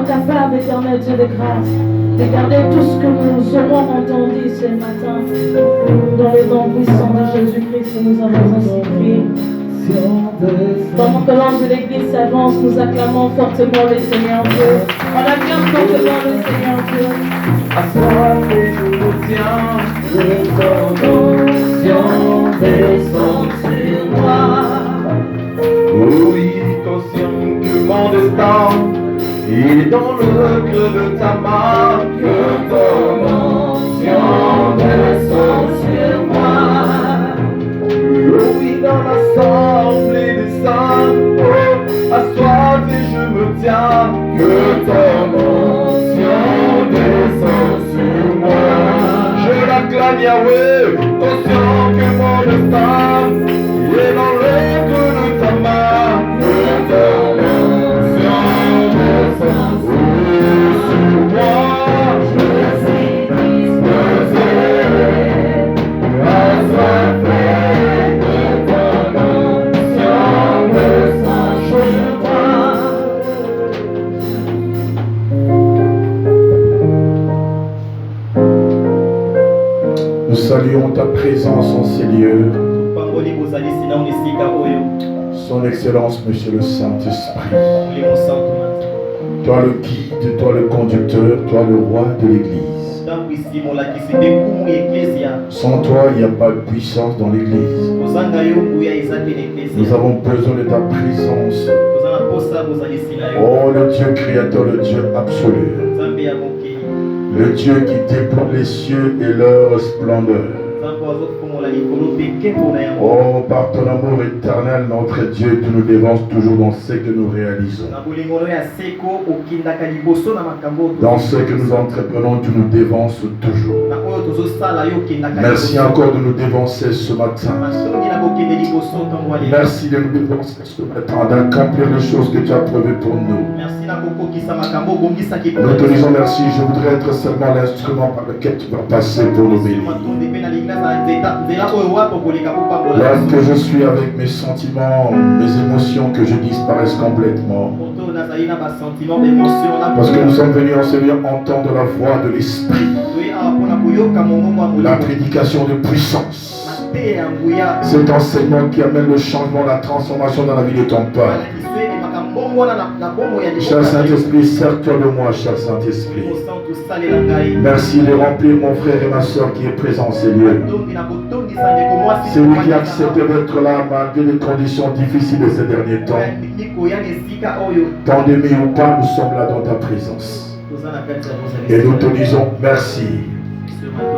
sois capable, éternel Dieu de grâce, de garder tout ce que nous aurons entendu ce matin. Dans le nom puissant de Jésus-Christ, nous avons ainsi prié. Pendant que l'ange de l'église s'avance, nous acclamons fortement le Seigneur Dieu. On acclame fortement le Seigneur Dieu. À toi que je me tiens, et ton onction descend sur moi. Oui, conscient que mon destin est dans le creux de ta main, que ton onction descend sur moi. Oui, dans l'assemblée des saints, oh, assoiffé je me tiens, que ton onction descend sur moi. Je l'acclame Yahweh, conscient que mon destin est dans le creux de ta main, que ton onction descend sur moi. Je suis disposé à assoiffé. Nous saluons ta présence en ces lieux. Son Excellence, Monsieur le Saint-Esprit. Toi le guide, toi le conducteur, toi le roi de l'Église. Sans toi, il n'y a pas de puissance dans l'Église. Nous avons besoin de ta présence. Oh, le Dieu créateur, le Dieu absolu. Le Dieu qui déploie les cieux et leur splendeur. Oh, par ton amour éternel, notre Dieu, tu nous dévances toujours dans ce que nous réalisons. Dans ce que nous entreprenons, tu nous dévances toujours. Merci encore de nous dévancer ce matin. Merci de nous dévancer ce matin, d'accomplir les choses que tu as prévues pour nous. Nous te disons merci, je voudrais être seulement l'instrument par lequel tu vas passer pour nous bénir. Lorsque je suis avec mes sentiments, mes émotions, que je disparaisse complètement. Parce que nous sommes venus en ce lieu entendre la voix de l'Esprit. La prédication de puissance. Cet enseignement qui amène le changement, la transformation dans la vie de ton peuple. Cher Saint-Esprit, sers-toi de moi, cher Saint-Esprit. Merci de remplir mon frère et ma soeur qui est présent en ces lieux. C'est lui qui a accepté d'être là malgré les conditions difficiles de ces derniers temps. Pandémie ou pas, nous sommes là dans ta présence. Et nous te disons merci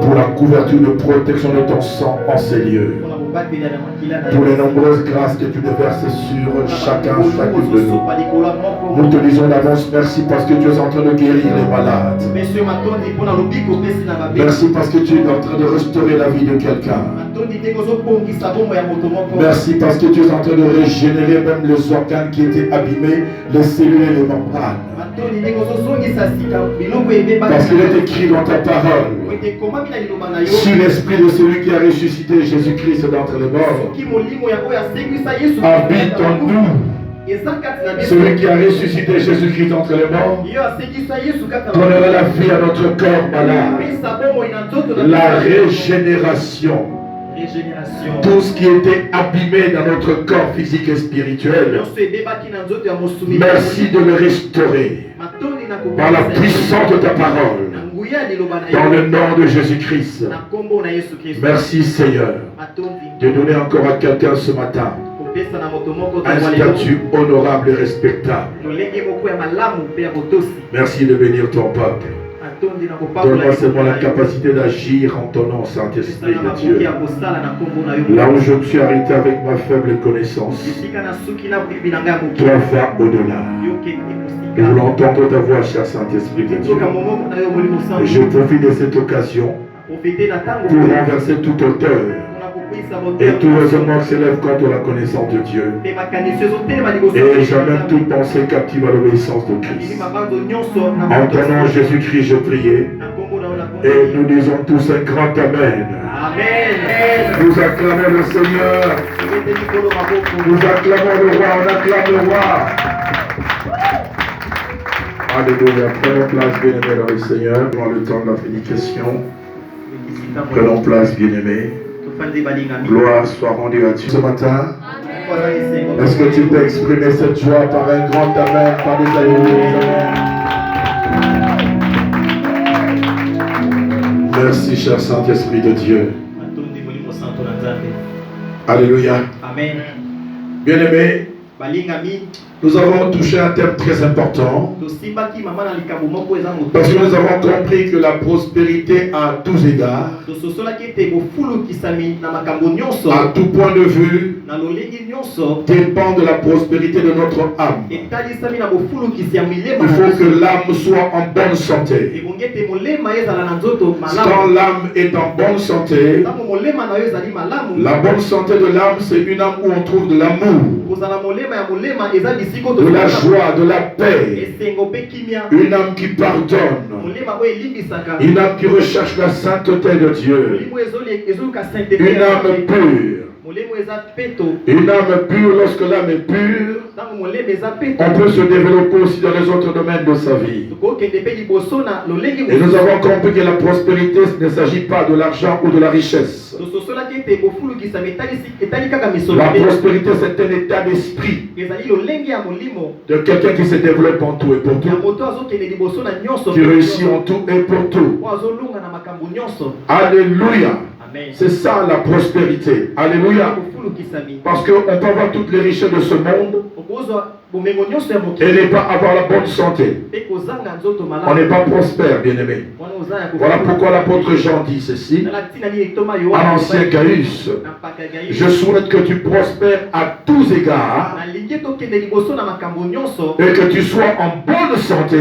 pour la couverture de protection de ton sang en ces lieux. Pour les nombreuses grâces que tu déverses sur chacune de nous. Nous te disons d'avance merci parce que tu es en train de guérir les malades. Merci parce que tu es en train de restaurer la vie de quelqu'un. Merci parce que tu es en train de régénérer même les organes qui étaient abîmés, les cellules et les membranes. Parce qu'il est écrit dans ta parole, si l'esprit de celui qui a ressuscité Jésus-Christ d'entre les morts habite en nous, celui qui a ressuscité Jésus-Christ d'entre les morts donnera la vie à notre corps malade, la régénération. Tout ce qui était abîmé dans notre corps physique et spirituel, merci de le restaurer par la puissance de ta parole. Dans le nom de Jésus-Christ. Merci Seigneur de donner encore à quelqu'un ce matin un statut honorable et respectable. Merci de bénir ton peuple. Donne-moi seulement la capacité d'agir en ton nom, Saint-Esprit de Dieu. Là où je me suis arrêté avec ma faible connaissance, toi va au-delà. Nous voulons entendre ta voix, cher Saint-Esprit de Dieu. Et je profite de cette occasion pour renverser toute hauteur et tout raisonnement qui s'élève contre la connaissance de Dieu. Et j'amène toute pensée captive à l'obéissance de Christ. En ton nom, Jésus-Christ, je prie. Et nous disons tous un grand Amen. Amen. Nous acclamons le Seigneur. Nous acclamons le roi. On acclame le roi. Alléluia. Prenons place, bien-aimés, dans le Seigneur, durant le temps de la prédication. Prenons place, bien-aimés. Gloire soit rendue à Dieu. Ce matin, est-ce que tu peux exprimer cette joie par un grand amen, par des alléluia? Merci, cher Saint-Esprit de Dieu. Alléluia. Amen. Bien-aimés, nous avons touché un thème très important. Parce que nous avons compris que la prospérité à tous égards, à tout point de vue, dépend de la prospérité de notre âme. Il faut que l'âme soit en bonne santé. Quand l'âme est en bonne santé, la bonne santé de l'âme, c'est une âme où on trouve de l'amour, de la joie, de la paix, une âme qui pardonne, une âme qui recherche la sainteté de Dieu, une âme pure. Une âme pure, lorsque l'âme est pure, on peut se développer aussi dans les autres domaines de sa vie. Et nous avons compris que la prospérité ne s'agit pas de l'argent ou de la richesse. La prospérité, c'est un état d'esprit de quelqu'un qui se développe en tout et pour tout, qui réussit en tout et pour tout. Alléluia. C'est ça la prospérité. Alléluia. Parce qu'on peut avoir toutes les richesses de ce monde et ne pas avoir la bonne santé. On n'est pas prospère, bien-aimé. Voilà pourquoi l'apôtre Jean dit ceci à l'ancien Gaius: je souhaite que tu prospères à tous égards et que tu sois en bonne santé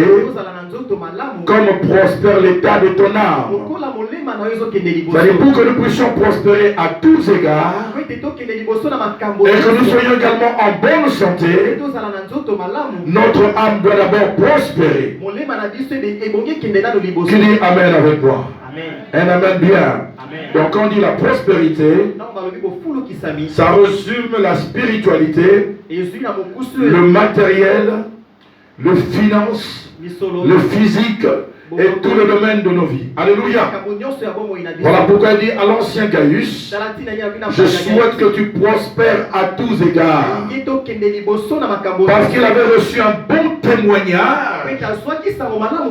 comme prospère l'état de ton âme. C'est-à-dire pour que nous puissions prospérer à tous égards et que nous soyons également en bonne santé, notre âme doit d'abord prospérer. Qui dit amen avec moi? Un amen bien. Donc quand on dit la prospérité, ça résume la spiritualité, le matériel, le finance, le physique et tout le domaine de nos vies. Alléluia. Voilà pourquoi il dit à l'ancien Gaius: je souhaite que tu prospères à tous égards. Parce qu'il avait reçu un bon témoignage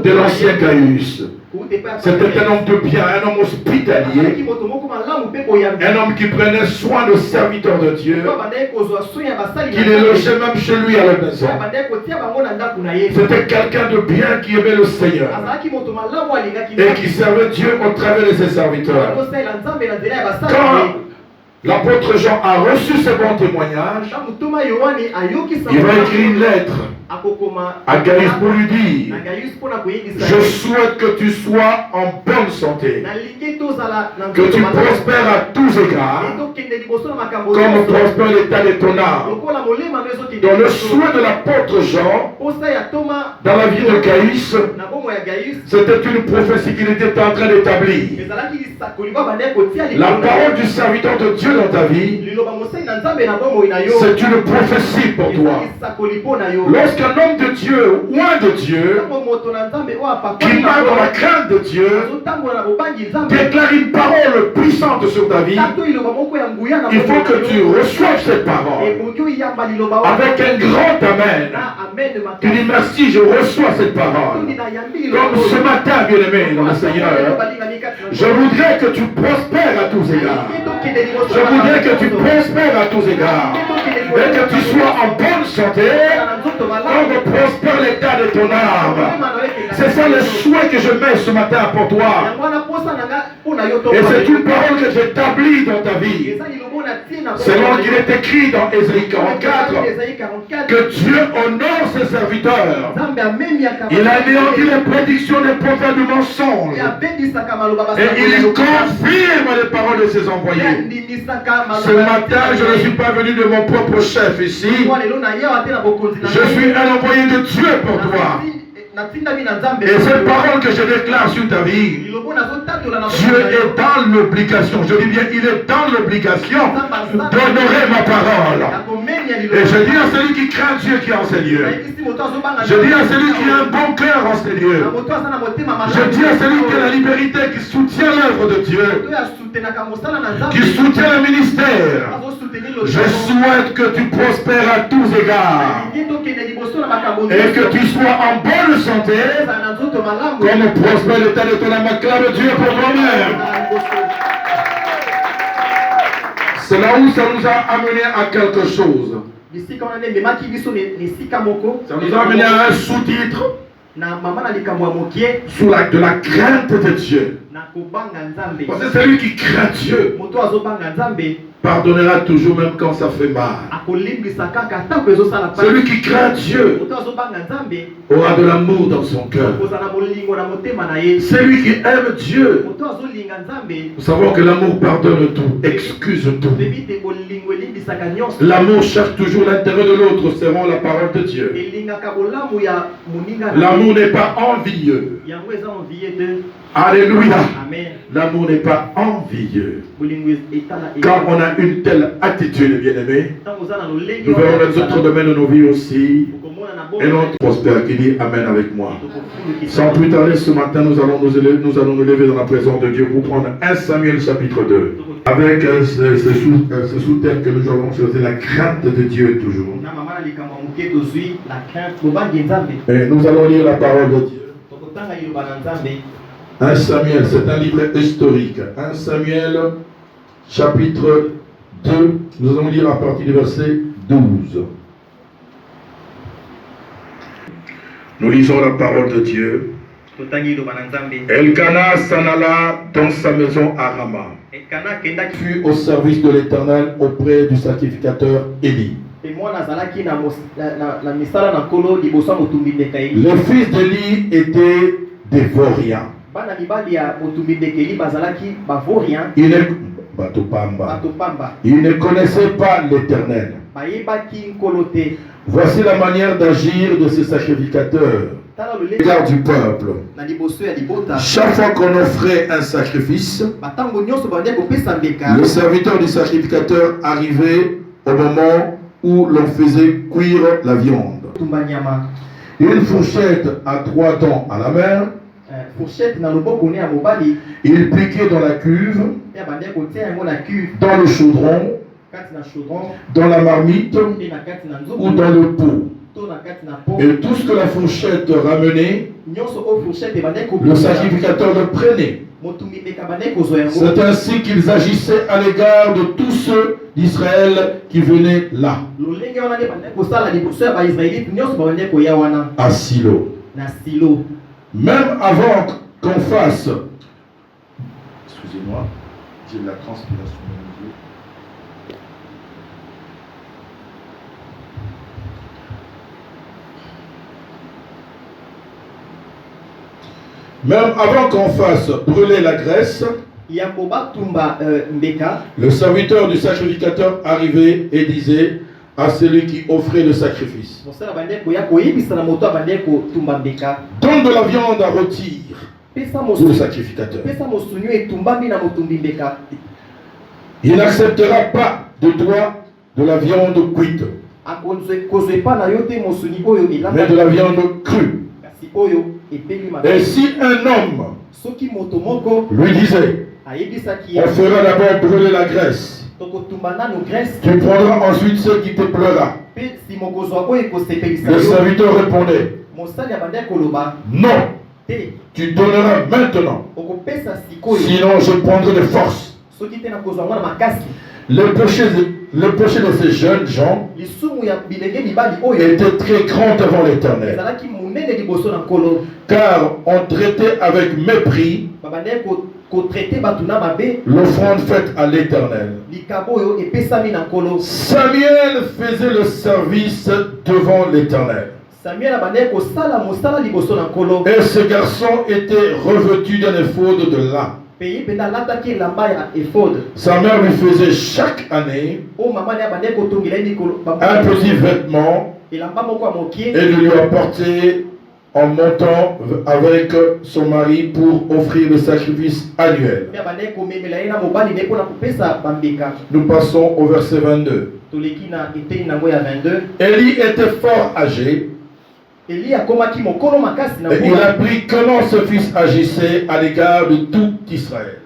de l'ancien Gaius. C'était un homme de bien, un homme hospitalier, un homme qui prenait soin de serviteurs de Dieu, qui les logeait même chez lui à la maison. C'était quelqu'un de bien qui aimait le Seigneur et qui servait Dieu au travers de ses serviteurs. Quand l'apôtre Jean a reçu ce bon témoignage, il va écrire une lettre à Gaius pour lui dire: je souhaite que tu sois en bonne santé, que tu prospères à tous égards, comme prospère l'état de ton âme. Dans le souhait de l'apôtre Jean, dans la vie de Gaius, c'était une prophétie qu'il était en train d'établir. La parole du serviteur de Dieu dans ta vie, c'est une prophétie pour toi. Lorsqu'un homme de Dieu, loin de Dieu, qui marche dans la crainte de Dieu, déclare une parole puissante sur ta vie, il faut que tu reçoives cette parole avec un grand amen. Tu dis: merci, je reçois cette parole. Comme ce matin, bien-aimé dans le Seigneur, je voudrais que tu prospères à tous égards. Je voudrais que tu prospères à tous égards et que tu sois en bonne santé comme prospère l'état de ton âme. C'est ça le souhait que je mets ce matin pour toi. Et c'est une parole que j'établis dans ta vie. Selon qu'il est écrit dans Ésaïe 44 que Dieu honore ses serviteurs. Il a anéanti les prédictions des prophètes du mensonge et il confirme les paroles de ses envoyés. Ce matin, je ne suis pas venu de mon propre chef ici. Je suis un envoyé de Dieu pour toi. Et cette parole que je déclare sur ta vie, Dieu est dans l'obligation, je dis bien, il est dans l'obligation d'honorer ma parole. Et je dis à celui qui craint Dieu qui est en ces lieux. Je dis à celui qui a un bon cœur en ces lieux. Je dis à celui qui a la liberté, qui soutient l'œuvre de Dieu, qui soutient le ministère. Je souhaite que tu prospères à tous égards et que tu sois en bonne santé, comme prospère l'état de ton âme. Acclame Dieu pour toi-même. C'est là où ça nous a amené à quelque chose. Ça nous a amené à un sous-titre de la crainte de Dieu. Parce que celui qui craint Dieu pardonnera toujours même quand ça fait mal. Celui qui craint Dieu aura de l'amour dans son cœur. Celui qui aime Dieu, nous savons que l'amour pardonne tout, excuse tout. L'amour cherche toujours l'intérêt de l'autre, selon la parole de Dieu. L'amour n'est pas envieux. Alléluia. L'amour n'est pas envieux. Quand on a une telle attitude, bien-aimé, nous verrons les autres domaines de nos vies aussi. Et notre prospère qui dit Amen avec moi. Sans plus tarder, ce matin, nous allons nous lever dans la présence de Dieu pour prendre 1 Samuel chapitre 2. Avec ce sous-thème que nous allons choisir, la crainte de Dieu toujours. Et nous allons lire la parole de Dieu. 1 Samuel, c'est un livre historique. 1 Samuel, chapitre 2, nous allons lire à partir du verset 12. Nous lisons la parole de Dieu. Elkana s'en alla dans sa maison à Rama. Fut au service de l'Éternel auprès du sacrificateur Élie. Les fils d'Élie étaient des vauriens. Ils ne connaissaient pas l'Éternel. Voici la manière d'agir de ces sacrificateurs à l'égard du peuple. Chaque fois qu'on offrait un sacrifice, le serviteur du sacrificateur arrivait au moment où l'on faisait cuire la viande. Une fourchette à 3 dents à la main. Il piquait dans la cuve, dans le chaudron, dans la marmite ou dans le pot. Et tout ce que la fourchette ramenait, le sacrificateur le prenait. C'est ainsi qu'ils agissaient à l'égard de tous ceux d'Israël qui venaient là. À Silo. Même avant qu'on fasse, excusez-moi, j'ai de la transpiration dans les yeux. Même avant qu'on fasse brûler la graisse, le serviteur du sacrificateur arrivait et disait à celui qui offrait le sacrifice: donne de la viande à rôtir pour le sacrificateur. Il n'acceptera pas de toi de la viande cuite, mais de la viande crue. Et si un homme lui disait: on fera d'abord brûler la graisse, tu prendras ensuite ce qui te plaira, le serviteur répondait: non, tu donneras maintenant, sinon je prendrai de force. Le péché de ces jeunes gens était très grand devant l'Éternel, car on traitait avec mépris l'offrande faite à l'Éternel. Samuel faisait le service devant l'Éternel. Et ce garçon était revêtu d'un éphod de lin. Sa mère lui faisait chaque année un petit vêtement et lui apportait en montant avec son mari pour offrir le sacrifice annuel. Nous passons au verset 22. Élie était fort âgé. Et il a appris comment ce fils agissait à l'égard de tout Israël.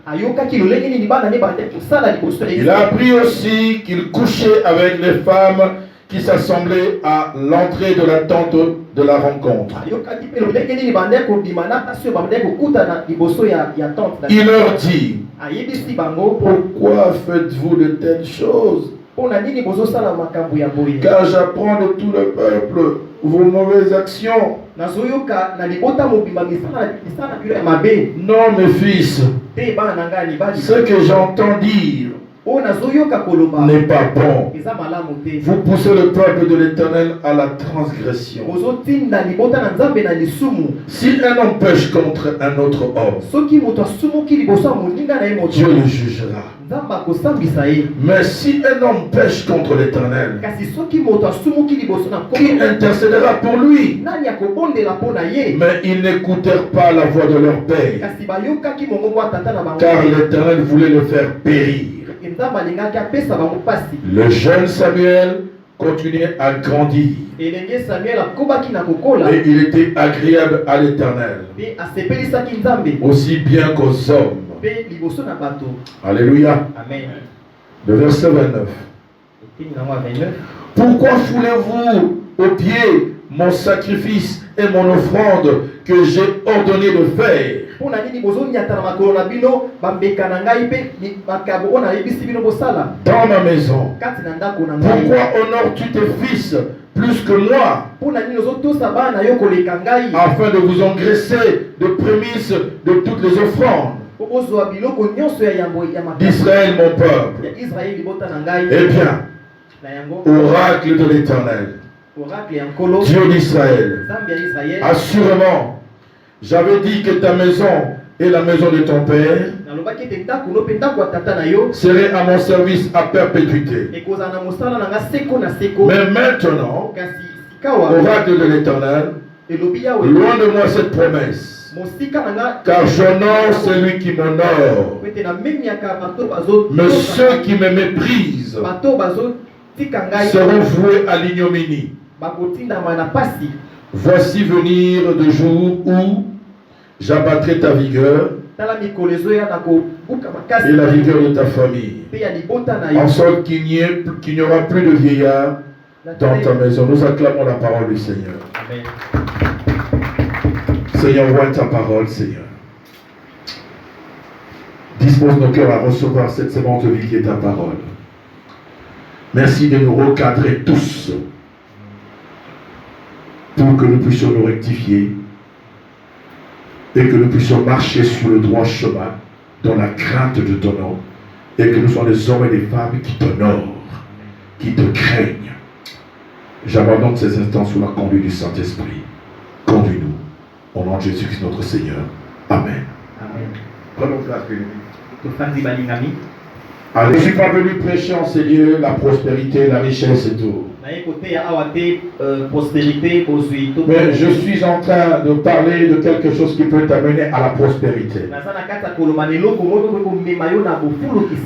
Il a appris aussi qu'il couchait avec les femmes qui s'assemblaient à l'entrée de la tente de la rencontre. Il leur dit: pourquoi faites-vous de telles choses? Car j'apprends de tout le peuple vos mauvaises actions. Non, mes fils, ce que j'entends dire n'est pas bon. Vous poussez le peuple de l'Éternel à la transgression. Si un homme pêche contre un autre homme, Dieu le jugera. Mais si un homme pêche contre l'Éternel, qui intercédera pour lui? Mais ils n'écoutèrent pas la voix de leur père, car l'Éternel voulait le faire périr. Le jeune Samuel continuait à grandir et il était agréable à l'Éternel, aussi bien qu'aux hommes. Alléluia. Amen. Le verset 29. Pourquoi foulez-vous au pied mon sacrifice et mon offrande que j'ai ordonné de faire? Dans ma maison. Pourquoi honores-tu tes fils plus que moi, afin de vous engraisser de prémices de toutes les offrandes d'Israël, mon peuple? Eh bien, oracle de l'Éternel, Dieu d'Israël, assurément, j'avais dit que ta maison et la maison de ton père seraient à mon service à perpétuité. Mais maintenant, oracle de l'Éternel, loin de moi cette promesse, car j'honore celui qui m'honore, mais ceux qui me méprisent seront voués à l'ignominie. Voici venir de jours où j'abattrai ta vigueur et la vigueur de ta famille, en sorte qu'il n'y aura plus de vieillard dans ta maison. Nous acclamons la parole du Seigneur. Amen. Seigneur, vois ta parole, Seigneur. Dispose nos cœurs à recevoir cette semence de vie qui est ta parole. Merci de nous recadrer tous pour que nous puissions nous rectifier et que nous puissions marcher sur le droit chemin dans la crainte de ton nom et que nous soyons des hommes et des femmes qui t'honorent, qui te craignent. J'abandonne ces instants sous la conduite du Saint-Esprit. Conduis-nous. Au nom de Jésus-Christ notre Seigneur. Amen. Amen. Prenons place, bien-aimés. Alors, je ne suis pas venu prêcher en ces lieux la prospérité, la richesse et tout. Mais je suis en train de parler de quelque chose qui peut t'amener à la prospérité.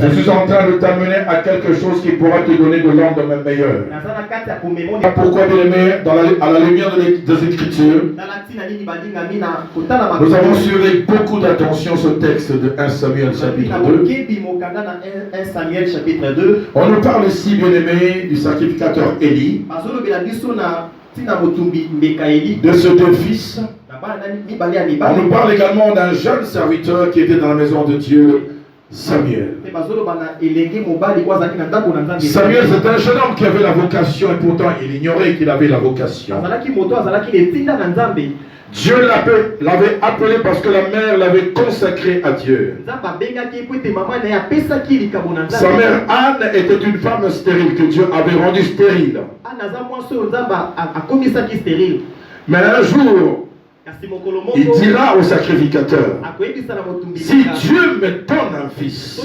Je suis en train de t'amener à quelque chose qui pourra te donner de lendemain meilleur. Pourquoi, bien-aimé, à la lumière des Écritures, nous avons suivi beaucoup d'attention ce texte de 1 Samuel chapitre 2. On nous parle ici, bien-aimé, du sacrificateur Élie, de ce deux fils. On nous parle également d'un jeune serviteur qui était dans la maison de Dieu, Samuel. Samuel, c'est un jeune homme qui avait la vocation et pourtant il ignorait qu'il avait la vocation. Dieu l'avait appelé parce que la mère l'avait consacré à Dieu. Sa mère Anne était une femme stérile que Dieu avait rendue stérile. Mais un jour, il dira au sacrificateur, si Dieu me donne un fils,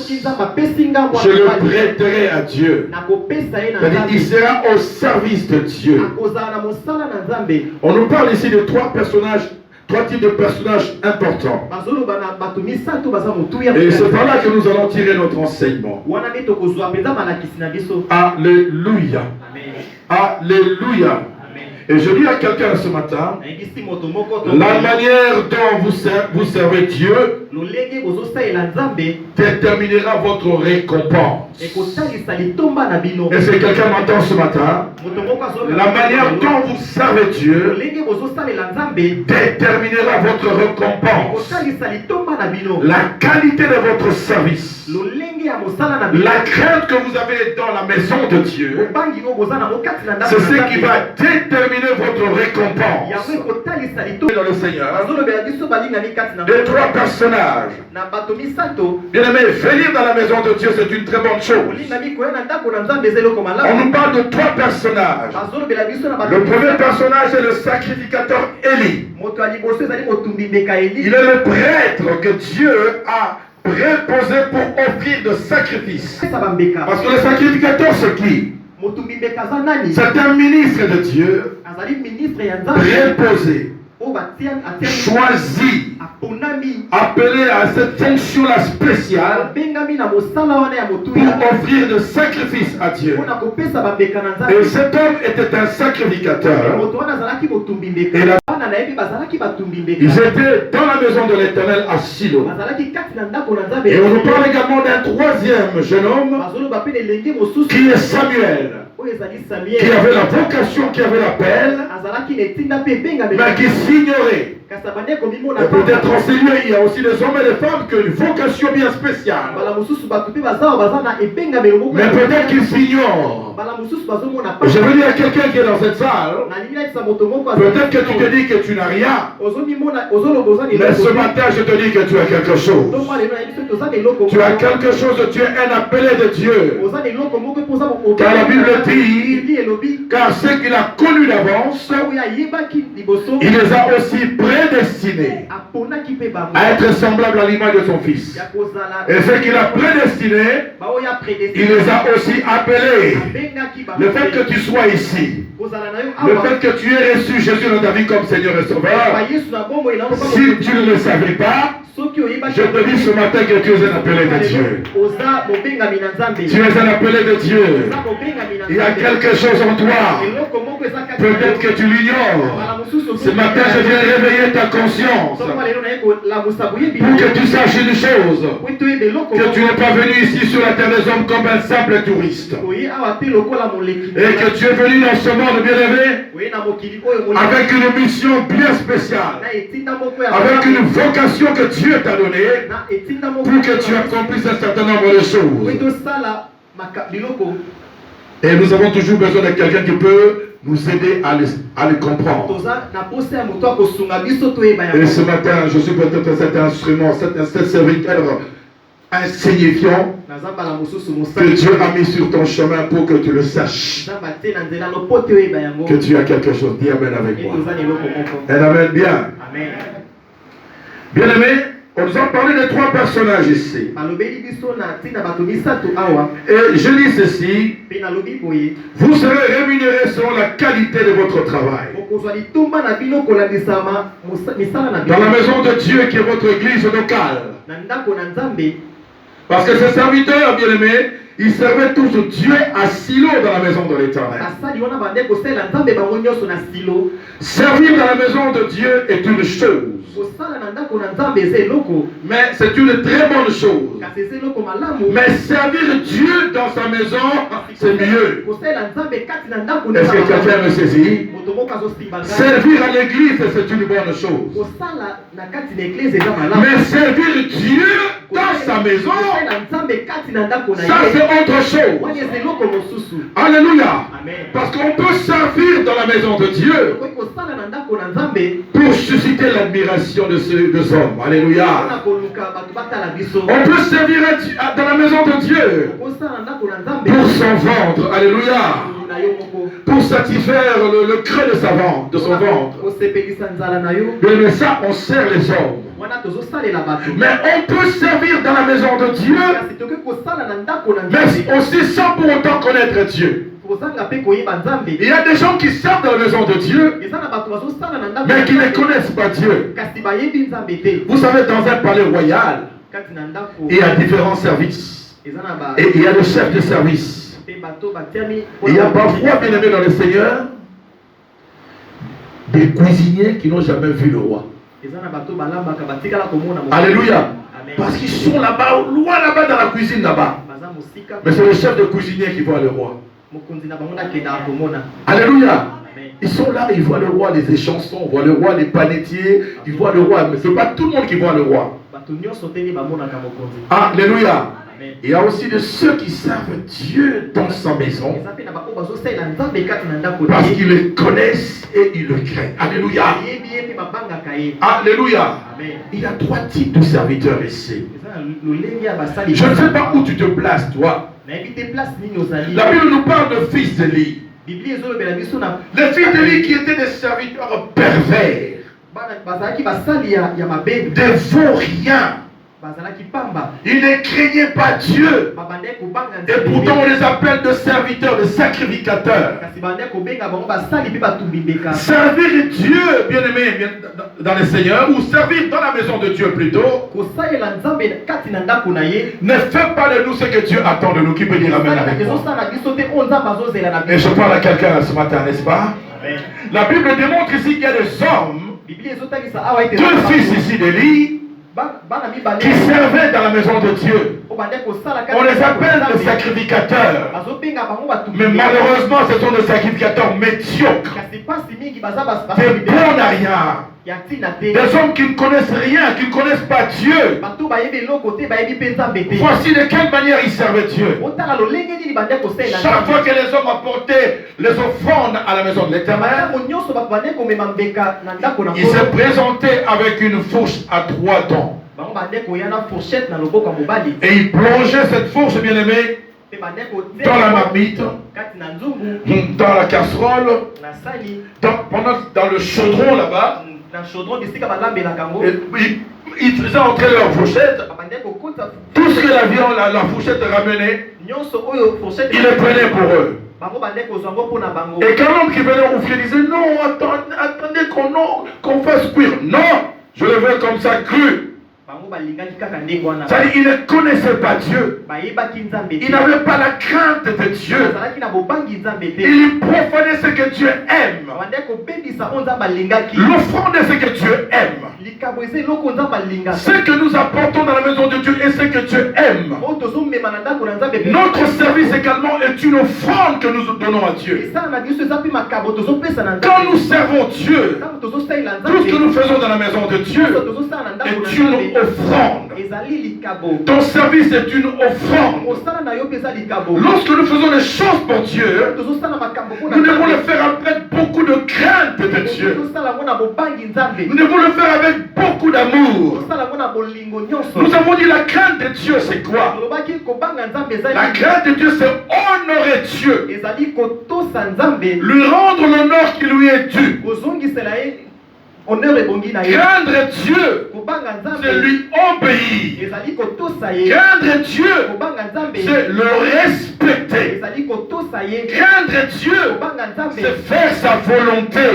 je le prêterai à Dieu. C'est-à-dire, il sera au service de Dieu. On nous parle ici de trois types de personnages importants. Et c'est par là que nous allons tirer notre enseignement. Alléluia. Alléluia. Et je dis à quelqu'un ce matin, la manière dont vous servez Dieu déterminera votre récompense. Est-ce que quelqu'un m'entend ce matin? La manière dont vous servez Dieu déterminera votre récompense. La qualité de votre service. La crainte que vous avez dans la maison de Dieu, c'est ce qui va déterminer votre récompense. Dans le Seigneur, les trois personnages. Bien aimé, venir dans la maison de Dieu, c'est une très bonne chose. On nous parle de trois personnages. Le premier personnage est le sacrificateur Élie. Il est le prêtre que Dieu a préposé pour offrir de sacrifices. Parce que le sacrificateur, c'est qui? C'est un ministre de Dieu, préposé, choisi, appelé à cette fonction-là spéciale pour offrir de sacrifices à Dieu. Et cet homme était un sacrificateur. Et ils étaient dans la maison de l'Éternel à Silo. Et on nous parle également d'un troisième jeune homme qui est Samuel, qui avait la vocation, qui avait l'appel, mais qui s'ignorait. Et peut-être en ces lieux, il y a aussi des hommes et des femmes qui ont une vocation bien spéciale. Mais peut-être qu'ils s'ignorent. Je veux dire à quelqu'un qui est dans cette salle, peut-être que tu te dis que tu n'as rien. Mais ce matin, je te dis que tu as quelque chose. Tu as quelque chose, tu es un appelé de Dieu. Car la Bible dit, car ceux qu'il a connus d'avance, il les a aussi prédestinés à être semblables à l'image de son Fils. Et ceux qu'il a prédestinés, il les a aussi appelés. Le fait que tu sois ici, le fait que tu aies reçu Jésus dans ta vie comme Seigneur et Sauveur, si tu ne le savais pas, je te dis ce matin que tu es un appelé de Dieu. Tu es un appelé de Dieu. Il y a quelque chose en toi. Peut-être que tu l'ignores. Ce matin, je viens réveiller ta conscience pour que tu saches une chose, que tu n'es pas venu ici sur la terre des hommes comme un simple touriste, et que tu es venu dans ce monde bien élevé avec une mission bien spéciale, avec une vocation que Dieu t'a donnée pour que tu accomplisses un certain nombre de choses. Et nous avons toujours besoin de quelqu'un qui peut nous aider à les comprendre. Et ce matin, je suis peut-être cet instrument, cet serviteur insignifiant que Dieu a mis sur ton chemin pour que tu le saches. Que tu as quelque chose. Dis amen avec moi. Un amen bien. Bien aimé, on nous a parlé de trois personnages ici. Et je dis ceci, vous serez rémunérés selon la qualité de votre travail. Dans la maison de Dieu qui est votre église locale. Parce que ces serviteurs, bien aimés, ils servaient tous Dieu à Silo dans la maison de l'Éternel. Servir dans la maison de Dieu est une chose. Mais c'est une très bonne chose. Mais servir Dieu dans sa maison, c'est mieux. Est-ce que quelqu'un me saisit? Servir à l'église, c'est une bonne chose. Mais servir Dieu dans sa maison, ça c'est autre chose. Alléluia. Parce qu'on peut servir dans la maison de Dieu pour susciter l'admiration de ces hommes. Alléluia. On peut servir dans la maison de Dieu pour s'en vendre. Alléluia. pour satisfaire le creux de son ventre. Mais ça, on sert les hommes. Mais on peut servir dans la maison de Dieu, mais aussi sans pour autant connaître Dieu. Il y a des gens qui servent dans la maison de Dieu, mais qui ne connaissent pas Dieu. Vous savez, dans un palais royal, il y a différents services. Et il y a le chef de service. Il y a parfois, bien aimé dans le Seigneur, des cuisiniers qui n'ont jamais vu le roi. Alléluia. Parce qu'ils sont là-bas, loin là-bas dans la cuisine là-bas. Mais c'est le chef de cuisinier qui voit le roi. Alléluia. Ils sont là, ils voient le roi, les échansons, ils voient le roi, les panetiers, ils voient le roi. Mais ce n'est pas tout le monde qui voit le roi. Alléluia. Il y a aussi de ceux qui servent Dieu dans sa maison parce qu'ils le connaissent et ils le craignent. Alléluia. Alléluia. Il y a 3 types de serviteurs ici. Je ne sais pas où tu te places, toi. La Bible nous parle de fils d'Élie. Les fils d'Élie qui étaient des serviteurs pervers, des vauriens. Ils ne craignaient pas Dieu. Et pourtant on les appelle de serviteurs, de sacrificateurs. Servir Dieu, bien aimé, dans le Seigneur, ou servir dans la maison de Dieu plutôt, ne fait pas de nous ce que Dieu attend de nous. Qui peut dire amen avec moi? Et je parle à quelqu'un ce matin, n'est-ce pas? La Bible démontre ici qu'il y a des hommes, 2 fils ici d'Élie, qui servaient dans la maison de Dieu. On les appelle des sacrificateurs. Mais malheureusement, ce sont des sacrificateurs médiocres. Des bons à rien. Des hommes qui ne connaissent rien, qui ne connaissent pas Dieu. Voici de quelle manière ils servaient Dieu. Chaque fois que les hommes apportaient les offrandes à la maison de l'Éternel, ils se présentaient avec une fourche à 3 dents. Et ils plongeaient cette fourche, bien aimée, dans la marmite, dans la casserole, dans le chaudron là-bas. Ils faisaient entrer leur fourchette. Tout ce que la viande, la fourchette ramenait, ils le prenaient pour eux. Et quand l'homme qui venait ouvrir disait non, attendez qu'on fasse cuire. Non, je le veux comme ça cru. C'est-à-dire, ils ne connaissaient pas Dieu. Ils n'avaient pas la crainte de Dieu. Ils profanaient ce que Dieu aime. L'offrande est ce que Dieu aime. Ce que nous apportons dans la maison de Dieu est ce que Dieu aime. Notre service également est une offrande que nous donnons à Dieu. Quand nous servons Dieu, tout ce que nous faisons dans la maison de Dieu est une offrande. Ton service est une offrande. Lorsque nous faisons les choses pour Dieu, nous devons le faire avec beaucoup de crainte de Dieu. Nous devons le faire avec beaucoup d'amour. Nous avons dit la crainte de Dieu, c'est quoi? La crainte de Dieu, c'est honorer Dieu. Lui rendre l'honneur qui lui est dû. Craindre Dieu, c'est lui obéir. Craindre Dieu, c'est le respecter. Craindre Dieu, c'est faire sa volonté.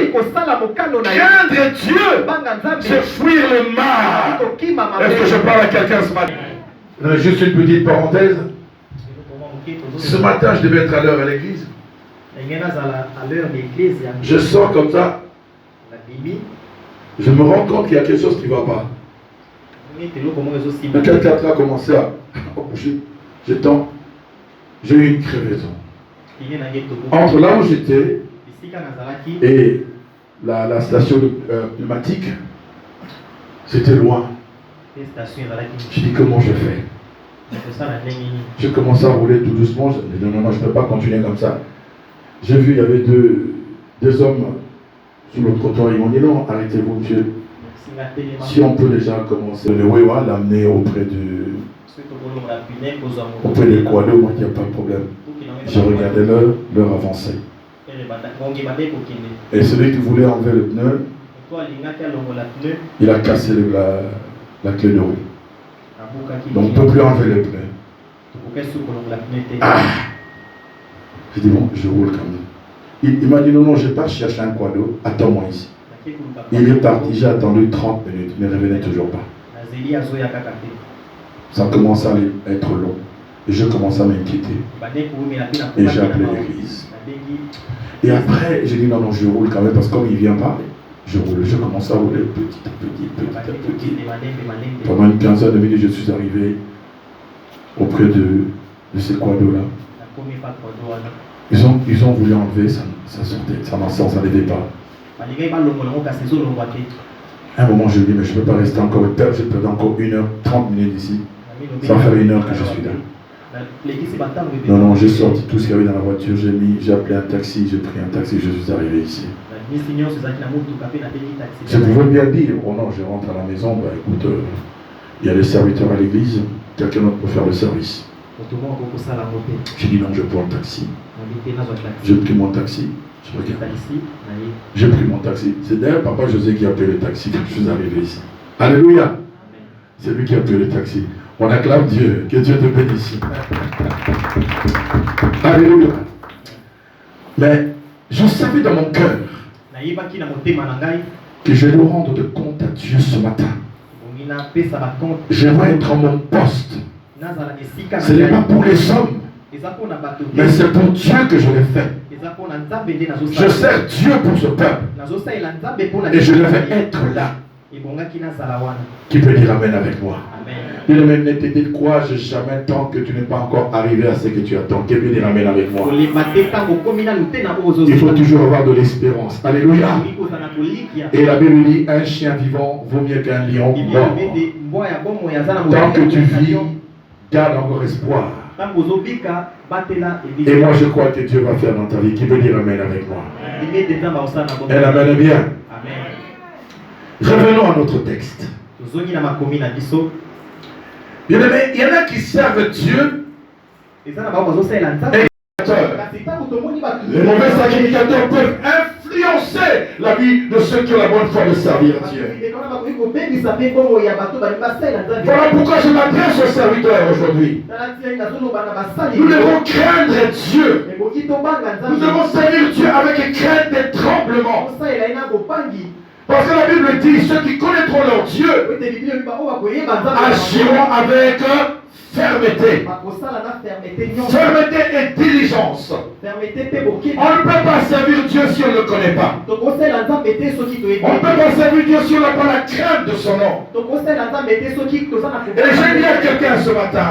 Craindre Dieu, c'est fuir le mal. Est-ce que je parle à quelqu'un ce matin? Juste une petite parenthèse. Ce matin, je devais être à l'heure à l'église. Je sors comme ça. Je me rends compte qu'il y a quelque chose qui ne va pas. Le calcatre a commencé à bouger. J'étends. J'ai eu une crevaison. Entre là où j'étais et la station pneumatique, c'était loin. Je dis comment je fais. J'ai commencé à rouler tout doucement. Je dis non, je ne peux pas continuer comme ça. J'ai vu, il y avait deux hommes sur le trottoir. Ils m'ont dit non, arrêtez-vous, monsieur. Si on peut déjà commencer le Wewa, l'amener auprès de Kouado, moi il n'y a pas de problème. Je regardais l'heure avançait. Et celui qui voulait enlever le pneu, il a cassé la clé de roue. Donc on ne peut plus enlever le pneu. Ah! J'ai dit bon, je roule quand même. Il m'a dit non, je pars chercher un quado, attends-moi ici. Il est parti, j'ai attendu 30 minutes, il ne revenait toujours pas. Ça commence à être long. Et je commence à m'inquiéter. Et j'ai appelé l'église. Et après, j'ai dit non, je roule quand même, parce que comme il ne vient pas, je roule. Je commence à rouler petit à petit. Pendant une quinzaine de minutes, je suis arrivé auprès de ces quados-là. Ils ont voulu enlever, ça sortait, ça n'allait pas. À un moment, je dis, mais je ne peux pas rester encore, j'ai perdu encore 1h30 minutes ici. Ça va faire 1 heure que je suis là. Non, j'ai sorti tout ce qu'il y avait dans la voiture, j'ai appelé un taxi, j'ai pris un taxi, je suis arrivé ici. Je pouvais bien dire, oh non, je rentre à la maison, bah écoute, il y a les serviteurs à l'église, quelqu'un d'autre peut faire le service. J'ai dit non, je prends le taxi. J'ai pris mon taxi, je regarde. J'ai pris mon taxi. C'est d'ailleurs Papa José qui a payé le taxi quand je suis arrivé ici. Alléluia. C'est lui qui a payé le taxi. On acclame Dieu. Que Dieu te bénisse. Alléluia. Mais je savais dans mon cœur que je dois rendre de compte à Dieu ce matin. Je dois être à mon poste. Ce n'est pas pour les hommes, mais c'est pour Dieu que je l'ai fait. Je sers Dieu pour ce peuple. Et je devais être là. Qui peut dire Amen avec moi? Il ne te décourage jamais tant que tu n'es pas encore arrivé à ce que tu attends. Qui peut dire Amen avec moi? Il faut toujours avoir de l'espérance. Alléluia. Et la Bible dit, un chien vivant vaut mieux qu'un lion mort. Tant que tu vis, garde encore espoir. Et moi je crois que Dieu va faire dans ta vie. Qui peut dire Amen avec moi? Elle amène bien. Revenons à notre texte. Bien aimé, il y en a qui servent Dieu. Les mauvais sacrificateurs peuvent influencer la vie de ceux qui ont la bonne foi de servir Dieu. Voilà pourquoi je m'adresse aux serviteurs aujourd'hui. Nous devons craindre Dieu. Nous devons servir Dieu avec crainte et tremblement. Parce que la Bible dit, ceux qui connaîtront leur Dieu agiront avec fermeté. Fermeté et diligence. On ne peut pas servir Dieu si on ne le connaît pas. On ne peut pas servir Dieu si on n'a pas la crainte de son nom. Et j'ai dit à quelqu'un ce matin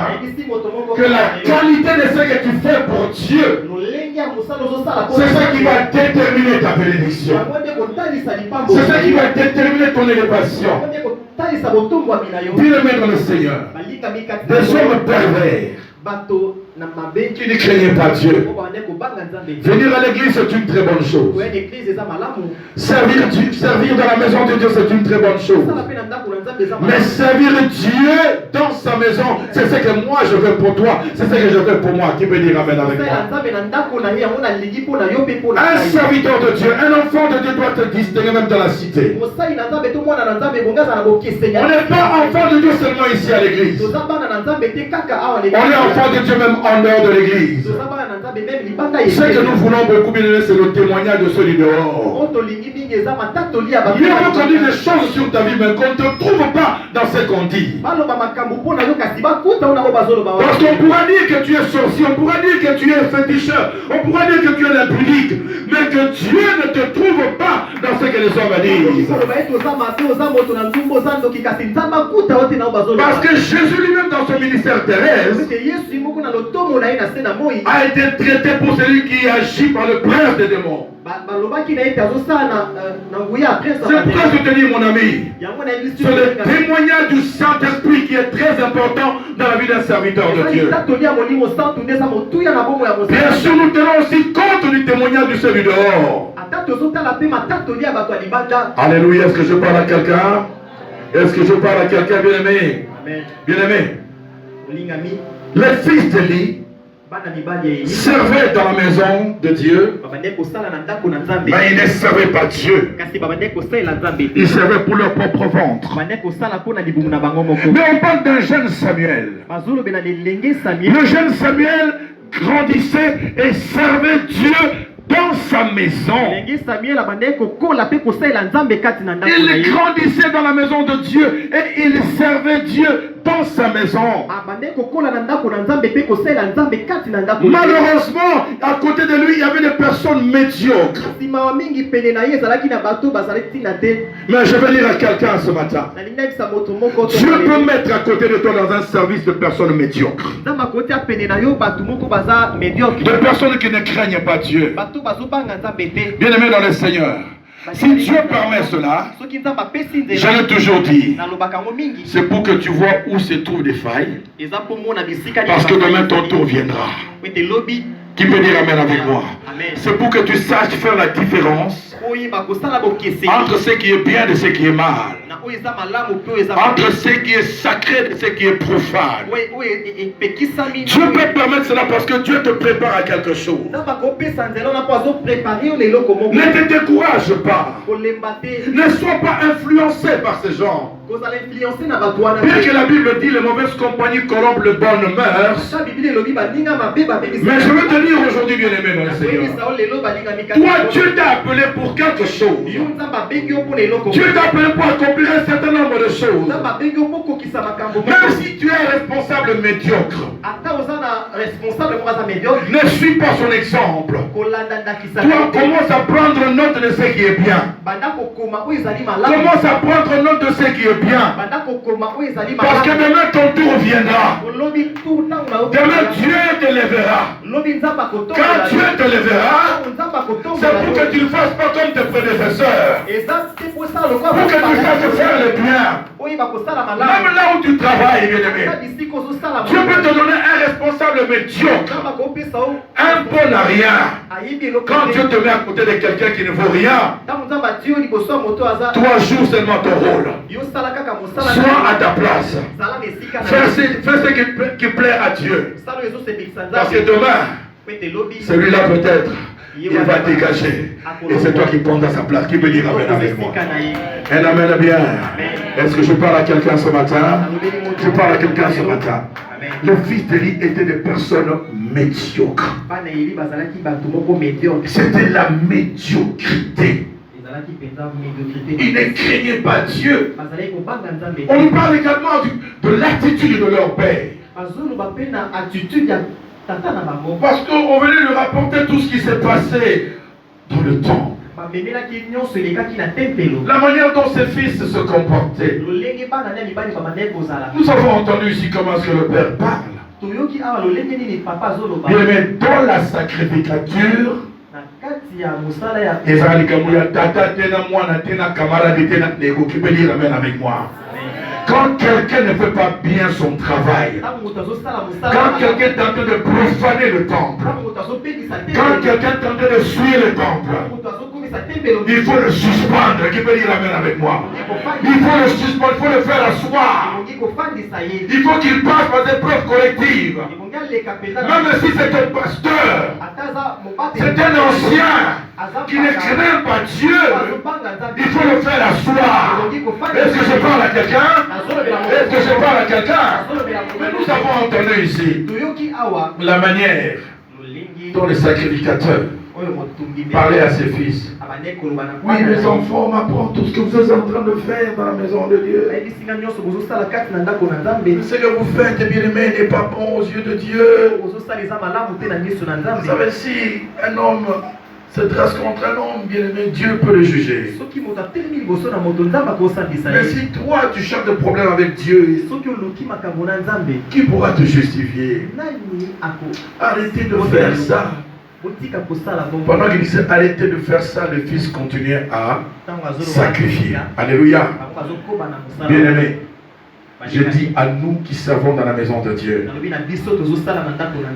que la qualité de ce que tu fais pour Dieu, c'est ce qui va déterminer ta bénédiction. C'est ce qui va déterminer ton élévation. Dis-le dans le Seigneur. Des hommes pervers qui ne craignaient pas Dieu. Venir à l'église, c'est une très bonne chose. Servir dans la maison de Dieu, c'est une très bonne chose. Mais servir Dieu dans sa maison, c'est ce que moi je veux pour toi, c'est ce que je veux pour moi. Qui peut dire Amen avec moi? Un serviteur de Dieu, un enfant de Dieu doit te distinguer même dans la cité. On n'est pas enfant de Dieu seulement ici à l'église. On est enfant de Dieu même en dehors de l'église. Ce que nous voulons beaucoup bien, c'est le témoignage de ceux du dehors. Il y a entendu des choses sur ta vie, mais qu'on ne te trouve pas dans ce qu'on dit. Parce qu'on pourra dire que tu es sorcier, on pourra dire que tu es féticheur, on pourra dire que tu es impudique, mais que Dieu ne te trouve pas dans ce que les hommes disent. Parce que Jésus lui-même dans son ministère terrestre a été traité pour celui qui agit par le prince des démons. C'est pourquoi je te dis, mon ami, c'est le témoignage du Saint-Esprit qui est très important dans la vie d'un serviteur de Dieu. Bien sûr, nous tenons aussi compte du témoignage du celui dehors. Alléluia, est-ce que je parle à quelqu'un? Est-ce que je parle à quelqu'un, bien-aimé? Bien-aimé, les fils d'Élie servaient dans la maison de Dieu, mais ils ne servaient pas Dieu. Ils servaient pour leur propre ventre. Mais on parle d'un jeune Samuel. Le jeune Samuel grandissait et servait Dieu dans sa maison. Il grandissait dans la maison de Dieu et il servait Dieu dans sa maison. Malheureusement, à côté de lui, il y avait des personnes médiocres. Mais je veux dire à quelqu'un ce matin, Dieu peut mettre à côté de toi dans un service de personnes médiocres. De personnes qui ne craignent pas Dieu. Bien aimé dans le Seigneur, si Dieu permet cela, je l'ai toujours dit, c'est pour que tu vois où se trouvent des failles, parce que demain ton tour viendra. Qui peut dire amen avec moi? C'est pour que tu saches faire la différence entre ce qui est bien et ce qui est mal, entre ce qui est sacré et ce qui est profane. Dieu peut permettre cela parce que Dieu te prépare à quelque chose. Ne te décourage pas. Ne sois pas influencé par ces gens. Bien que la Bible dit les mauvaises compagnies corrompent les bonnes mœurs, mais je veux te dire aujourd'hui, bien aimé dans le Seigneur, toi Dieu t'a appelé pour quelque chose. Dieu t'a appelé pour accomplir un certain nombre de choses. Même si tu es un responsable médiocre, ne suis pas son exemple. Toi commence à prendre note de ce qui est bien. Commence à prendre note de ce qui est bien. Parce que demain ton tour viendra. Demain Dieu te lèvera. Quand Dieu te lèvera, c'est pour que tu ne fasses pas comme tes prédécesseurs. Pour que tu saches faire le bien. Même là où tu travailles, bien aimé, Dieu peut te donner un responsable médiocre, un bon à rien. Quand Dieu te met à côté de quelqu'un qui ne vaut rien, toi joues seulement ton rôle. Sois à ta place. Fais ce qui plaît à Dieu. Parce que demain, celui-là peut-être, il va dégager. Et c'est toi qui prends sa place. Qui peut dire amen avec moi? Un amen bien. Est-ce que je parle à quelqu'un ce matin? Je parle à quelqu'un ce matin. Les fils d'Élie étaient des personnes médiocres. C'était la médiocrité. Ils ne craignaient pas Dieu. On nous parle également de l'attitude de leur père. Parce qu'on venait lui rapporter tout ce qui s'est passé dans le temple. La manière dont ses fils se comportaient. Nous avons entendu ici comment est-ce que le Père parle. Bien aimé, dans la sacrificature, avec moi. Quand quelqu'un ne fait pas bien son travail, quand quelqu'un est en train de profaner le temple, quand quelqu'un est en train de suivre le temple, il faut le suspendre. Qui peut dire amen avec moi? Il faut le suspendre, il faut le faire asseoir. Il faut qu'il passe par des preuves collectives. Même si c'est un pasteur, c'est un ancien qui ne craint pas Dieu, il faut le faire asseoir. Est-ce que je parle à quelqu'un? Est-ce que je parle à quelqu'un? Mais nous avons entendu ici la manière dont les sacrificateurs parlaient à ses fils. Oui, mes enfants m'apprennent tout ce que vous êtes en train de faire dans la maison de Dieu. Ce que vous faites, bien aimé, n'est pas bon aux yeux de Dieu. Vous savez, si un homme se dresse contre un homme, bien aimé, Dieu peut le juger. Mais si toi tu cherches des problèmes avec Dieu, qui pourra te justifier? Arrêtez de faire ça. Pendant qu'il disait arrêtez de faire ça, le fils continuait à sacrifier. Alléluia. Bien aimé, je dis à nous qui servons dans la maison de Dieu,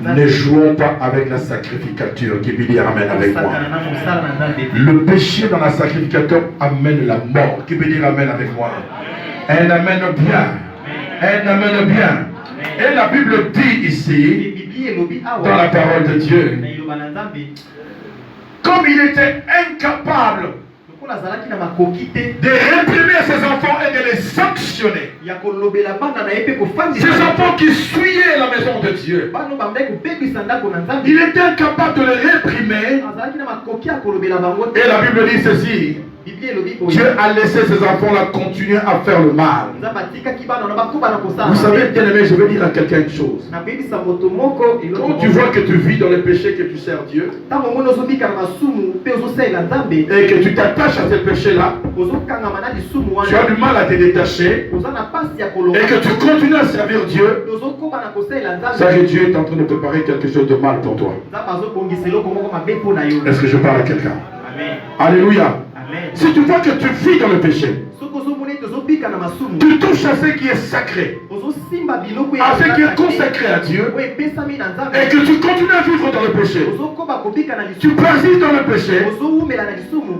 ne jouons pas avec la sacrificature. Qui peut dire amen avec moi? Le péché dans la sacrificature amène la mort. Qui peut dire amen avec moi? Un amen bien. Un amen bien. Et la Bible dit ici dans la parole de Dieu. Comme il était incapable de réprimer ses enfants et de les sanctionner. Ces enfants qui suivaient la maison de Dieu, il était incapable de les réprimer. Et la Bible dit ceci: Dieu a laissé ses enfants-là continuer à faire le mal. Vous savez, bien aimé, je veux dire à quelqu'un une chose. Quand tu vois que tu vis dans le péché, que tu sers Dieu, et que tu t'attaches à ce péché-là, tu as du mal à te détacher, et que tu continues à servir Dieu, ça que Dieu est en train de préparer quelque chose de mal pour toi. Est-ce que je parle à quelqu'un? Alléluia. Si tu vois que tu vis dans le péché, tu touches à ce qui est sacré, à ce qui est consacré à Dieu, et que tu continues à vivre dans le péché, tu persistes dans le péché,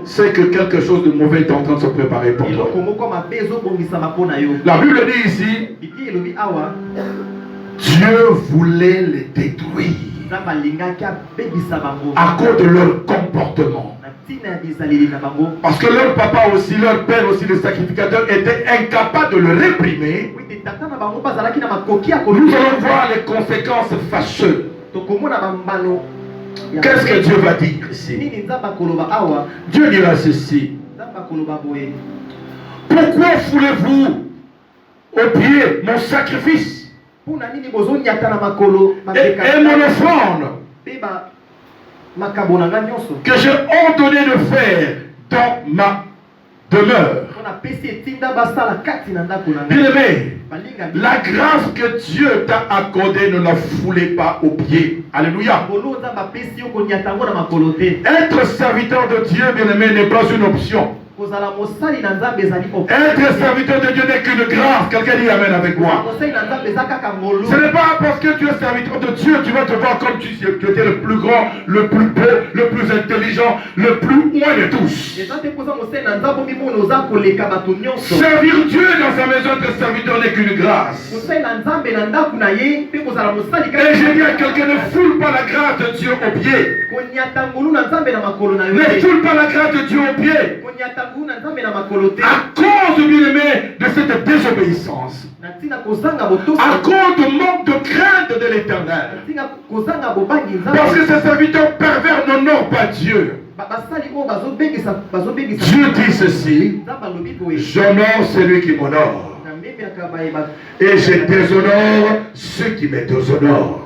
c'est que quelque chose de mauvais est en train de se préparer pour toi. La Bible dit ici, Dieu voulait les détruire à cause de leur comportement. Parce que leur papa aussi, leur père aussi, le sacrificateur, était incapable de le réprimer. Nous allons voir les conséquences fâcheuses. Qu'est-ce que Dieu va dire ici? Dieu dira ceci: pourquoi foulez-vous au pied mon sacrifice et mon offrande que j'ai ordonné de faire dans ma demeure? Bien-aimé, la grâce que Dieu t'a accordée, ne la foulez pas aux pieds. Alléluia. Être serviteur de Dieu, bien-aimé, n'est pas une option. Être serviteur de Dieu n'est qu'une grâce. Quelqu'un dit amen avec moi. Ce n'est pas parce que tu es serviteur de Dieu, tu vas te voir comme tu étais le plus grand, le plus beau, le plus intelligent, le plus loin de tous. Servir Dieu dans sa maison de serviteur n'est qu'une grâce. Et je dis à quelqu'un: ne foule pas la grâce de Dieu au pied. Ne foule pas la grâce de Dieu au pied. À cause, bien-aimé, de cette désobéissance, à cause du manque de crainte de l'Éternel, parce que ces serviteurs pervers n'honorent pas Dieu. Dieu dit ceci: j'honore celui qui m'honore, et je déshonore ceux qui me déshonorent.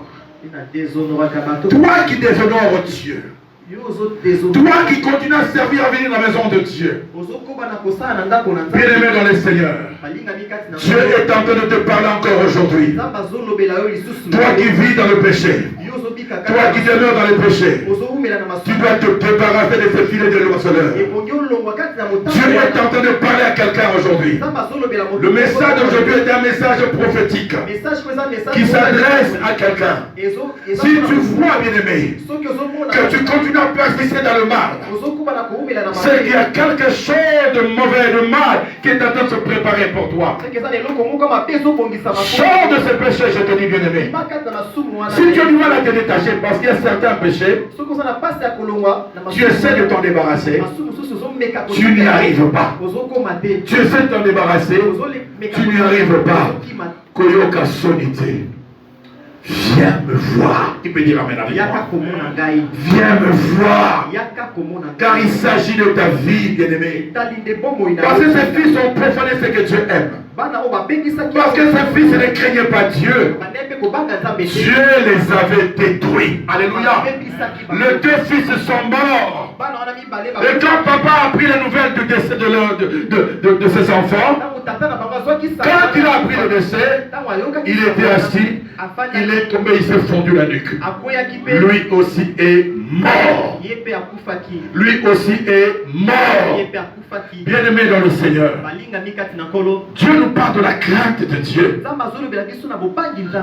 Toi qui déshonores Dieu, toi qui continues à servir, à venir dans la maison de Dieu, bien-aimé dans le Seigneur, Dieu est en train de te parler encore aujourd'hui. Toi qui vis dans le péché, toi qui demeures dans le péché, tu dois te débarrasser de ce filet de l'oiseleur. Dieu est en train de parler à quelqu'un aujourd'hui. Le message d'aujourd'hui est un message prophétique qui s'adresse à quelqu'un. Si tu vois, bien-aimé, que tu continues à persister dans le mal, c'est qu'il y a quelque chose de mauvais, de mal qui est en train de se préparer pour toi. Sors de ce péché, je te dis, bien-aimé. Si tu as du mal à te détacher, parce qu'il y a certains péchés, tu essaies de t'en débarrasser, tu n'y arrives pas. Tu essaies de t'en débarrasser, tu n'y arrives pas. Koyoka sonité. Viens me voir. Tu peux dire amen avec moi. Viens me voir. Car il s'agit de ta vie, bien-aimé. Parce que ces fils ont profané ce que Dieu aime. Parce que ces fils ne craignaient pas Dieu. Dieu les avait détruits. Alléluia. Les deux fils sont morts. Et quand papa a appris la nouvelle du décès de ses enfants, quand il a appris le décès, il était assis, il est tombé, il s'est fondu la nuque. Lui aussi est mort. Lui aussi est mort. Bien-aimé dans le Seigneur, Dieu nous parle de la crainte de Dieu.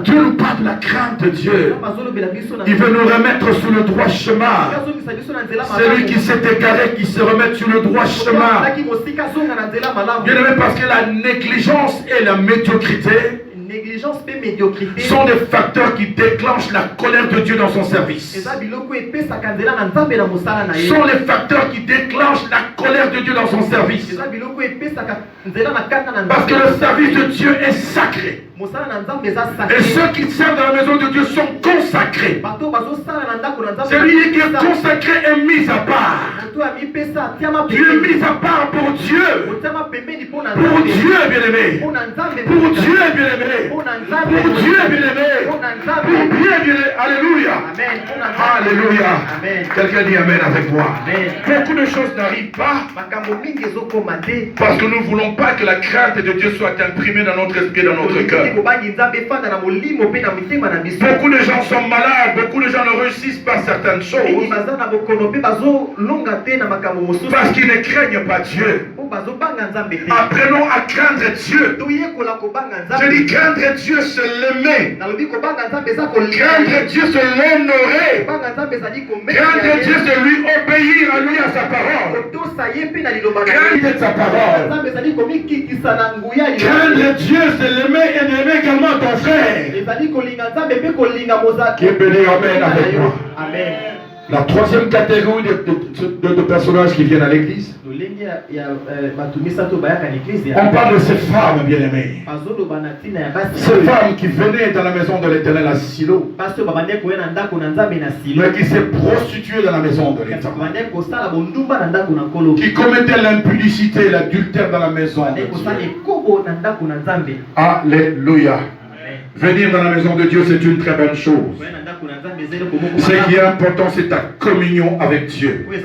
Dieu nous parle de la crainte de Dieu. Il veut nous remettre sur le droit chemin. Celui qui s'est égaré, qui se remet sur le droit chemin. Bien-aimé, parce que la négligence et la médiocrité sont des facteurs qui déclenchent la colère de Dieu dans son service. Sont les facteurs qui déclenchent la colère de Dieu dans son service. Parce que le service de Dieu est sacré. Et ceux qui servent dans la maison de Dieu sont consacrés. Celui qui est consacré est mis à part. Tu es mis à part pour Dieu. Pour Dieu, bien-aimé. Pour Dieu, bien-aimé. Pour Dieu, bien-aimé. Pour Dieu, bien-aimé. Alléluia. Alléluia. Quelqu'un dit Amen avec moi. Beaucoup de choses n'arrivent pas parce que nous ne voulons pas que la crainte de Dieu soit imprimée dans notre esprit, dans notre cœur. Beaucoup de gens sont malades, beaucoup de gens ne réussissent pas certaines choses parce qu'ils ne craignent pas Dieu. Apprenons à craindre Dieu. Je dis craindre Dieu, c'est l'aimer. Craindre Dieu, c'est l'honorer. Craindre Dieu, c'est lui obéir à lui, à sa parole. Craindre sa parole. Craindre Dieu, c'est l'aimer et d'aimer également ton frère. Qui est béni, amen, avec moi. La troisième catégorie de personnages qui viennent à l'église, on parle de ces femmes bien-aimées. Ces femmes qui venaient dans la maison de l'Éternel à Silo, mais qui s'est prostituée dans la maison de l'Éternel, qui commettaient l'impudicité et l'adultère dans la maison de Dieu. Alléluia. Venir dans la maison de Dieu, c'est une très bonne chose. Ce qui est important, c'est ta communion avec Dieu. Mais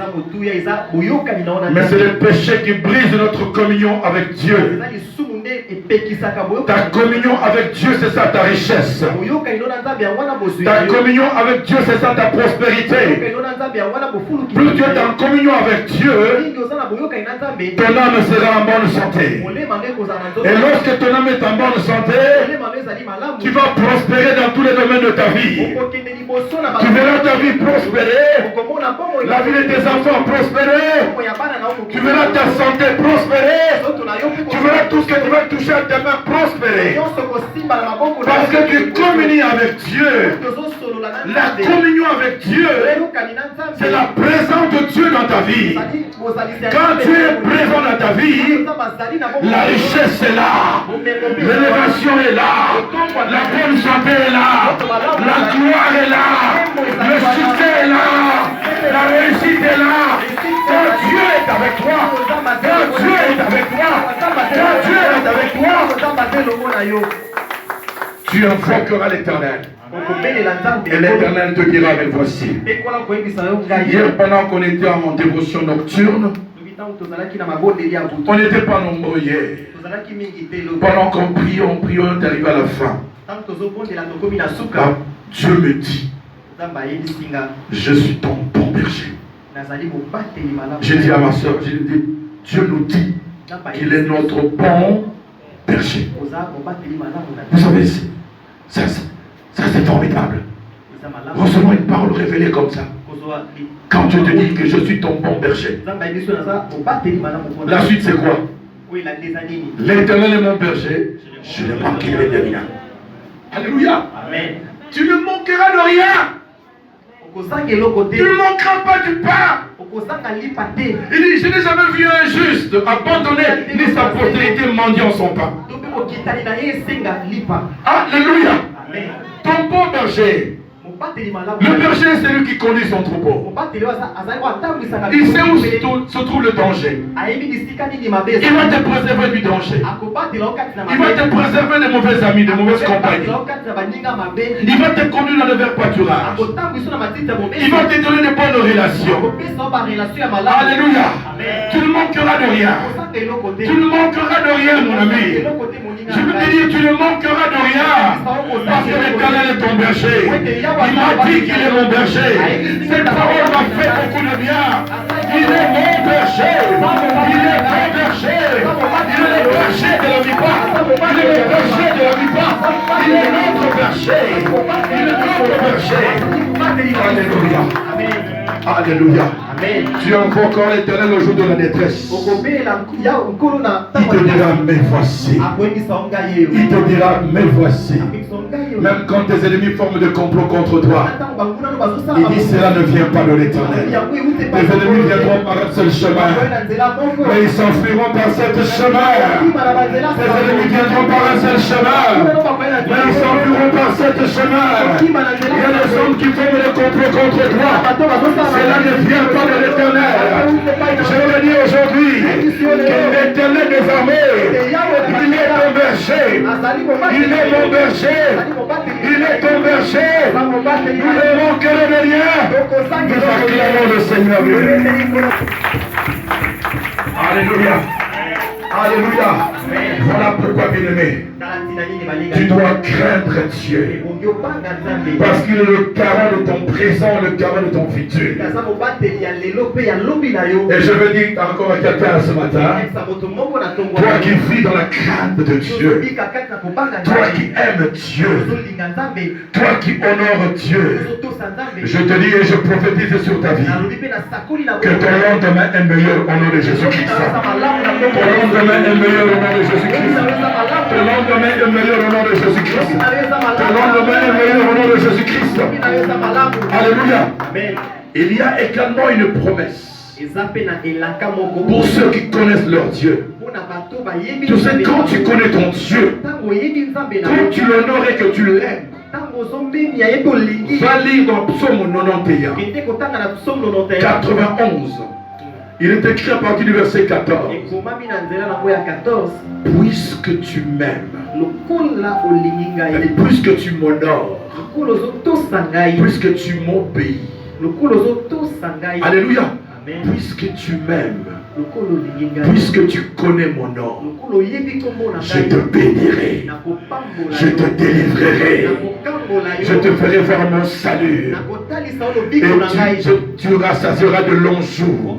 c'est le péché qui brise notre communion avec Dieu. Ta communion avec Dieu, c'est ça ta richesse. Ta communion avec Dieu, c'est ça ta prospérité. Plus tu es en communion avec Dieu, ton âme sera en bonne santé. Et lorsque ton âme est en bonne santé, tu vas prospérer dans tous les domaines de ta vie. Tu verras ta vie prospérer, la vie de tes enfants prospérer, tu verras ta santé prospérer, tu verras tout ce que tu vas toucher à tes mains prospérer. Parce que tu communies avec Dieu. La communion avec Dieu, c'est la présence de Dieu dans ta vie. Quand tu es présent dans ta vie, la richesse est là, l'élévation est là, la bonne santé est là, la gloire est là, le succès est là, la réussite est là. Quand Dieu est avec toi, quand Dieu est avec toi, quand Dieu est avec toi, tu invoqueras l'Éternel. Et l'Éternel te dira, mais voici. Hier, pendant qu'on était en dévotion nocturne, on n'était pas nombreux hier. Pendant qu'on priait, on est arrivé à la fin. Dieu me dit, je suis ton bon berger. J'ai dit à ma soeur, Dieu nous dit qu'il est notre bon berger. Vous savez, ça c'est formidable. Recevons une parole révélée comme ça. Quand Dieu te dit que je suis ton bon berger, la suite c'est quoi? L'Éternel est mon berger, je ne manquerai de rien. Alléluia. Tu ne manqueras de rien. Tu ne manqueras pas du pain. Il dit, je n'ai jamais vu un juste abandonner ni sa postérité mendiant son pain. Alléluia. Ton bon berger. Le berger, c'est lui qui conduit son troupeau. Il sait où se trouve le danger. Il va te préserver du danger. Il va te préserver des mauvais amis, des mauvaises compagnies. Il va te conduire dans le vert pâturage. Il va te donner de bonnes relations. Alléluia. Tu ne manqueras de rien. Tu ne manqueras de rien, mon ami. Je veux te dire, tu ne manqueras de rien. Parce que l'Éternel est ton berger. Il m'a dit qu'il est mon berger. Cette parole m'a fait beaucoup de bien. Il est mon berger. Il est ton berger. Il est le berger de la vie. Il est le berger de la vie. Il est notre berger. Il est notre berger. Alléluia. Alléluia. Amen. Tu invoqueras l'Éternel au jour de la détresse. Il te dira, mais voici. Il te dira, mais voici. Même quand tes ennemis forment de complot contre toi, il dit, cela ne vient pas de l'Éternel. Tes ennemis viendront par un seul chemin, mais ils s'enfuiront par cet chemin. Tes ennemis viendront par un seul chemin, mais ils s'enfuiront par cet chemin. Il y a des hommes qui forment des complots contre toi. Cela ne vient pas de l'Éternel. Je te dis aujourd'hui que l'Éternel des armées, il est ton berger. Il est mon berger. Il est ton berger. Nous ne manquerons de rien. Nous acclamons le Seigneur. Alléluia. Alléluia. Voilà pourquoi, bien-aimé, tu dois craindre Dieu. Parce qu'il est le garant de ton présent, le garant de ton futur. Et je veux dire encore à quelqu'un ce matin, toi qui vis dans la crainte de Dieu, toi qui aimes Dieu, toi qui honores Dieu, je te dis et je prophétise sur ta vie que ton lendemain est meilleur au nom de Jésus-Christ. Ton lendemain est meilleur au nom de Jésus-Christ. Ton lendemain est meilleur au nom de Jésus-Christ. Ton lendemain est meilleur au nom de Jésus-Christ. Alléluia. Il y a également une promesse pour ceux qui connaissent leur Dieu. Tu sais, quand tu connais ton Dieu, quand tu l'honores et que tu l'aimes, va lire dans Psaume 91. Il est écrit à partir du verset 14. Puisque tu m'aimes, puisque tu m'honores, puisque tu m'obéis. Alléluia. Puisque tu m'aimes, puisque tu connais mon nom, je te bénirai, je te délivrerai, je te ferai voir mon salut, et tu rassasieras de longs jours.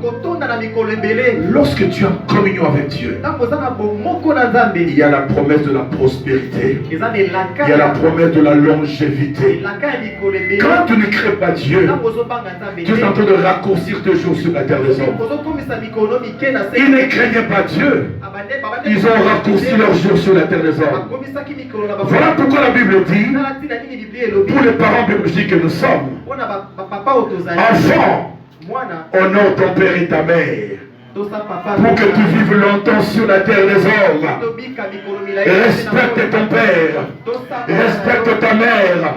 Lorsque tu es en communion avec Dieu, il y a la promesse de la prospérité, il y a la promesse de la longévité. Quand tu ne crées pas Dieu, tu es en train de raccourcir tes jours sur la terre des hommes. Ils ne craignaient pas Dieu. Ils ont raccourci leurs jours sur la terre des hommes. Voilà pourquoi la Bible dit, pour les parents biologiques que nous sommes, enfants, honore ton père et ta mère, pour que tu vives longtemps sur la terre des hommes. Respecte ton père, respecte ta mère,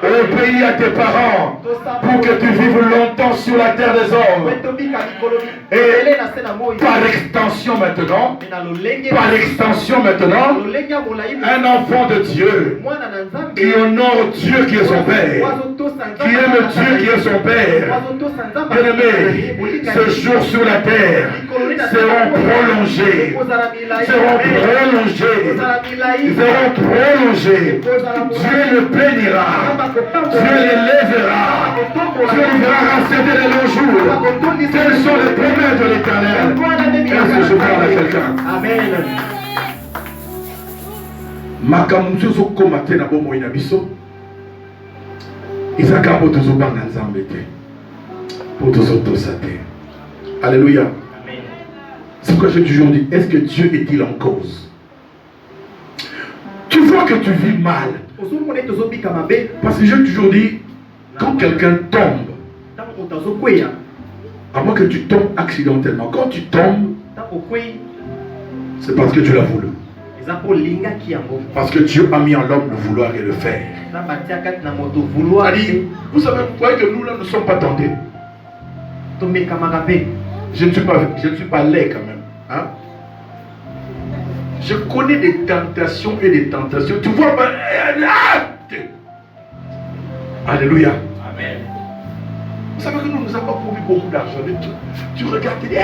obéis à tes parents, pour que tu vives longtemps sur la terre des hommes. Et par extension maintenant, un enfant de Dieu qui honore Dieu qui est son père, qui aime Dieu qui est son père. Bien-aimé, ce jour sur la terre seront prolongés, Dieu le bénira, Dieu l'élèvera, Dieu lui fera rassasier les longs jours. Telles sont les promesses de l'Éternel. Est-ce que je parle à quelqu'un? Amen. Makamusu zo komate na bomo ina biso. Isaka po tozo banga nzambe te. Po tozo tosate. Alléluia. C'est pourquoi j'ai toujours dit, est-ce que Dieu est-il en cause? Tu vois que tu vis mal. Parce que j'ai toujours dit, quand quelqu'un tombe, à moins que tu tombes accidentellement, quand tu tombes, c'est parce que Dieu l'a voulu. Parce que Dieu a mis en l'homme le vouloir et le faire. Vous savez, vous voyez que nous là ne sommes pas tentés. Je ne suis pas laid quand même. Hein? Je connais des tentations et des tentations. Tu vois, alléluia. Amen. Vous savez que nous n'avons pas produit beaucoup d'argent. Tu regardes, tu dis,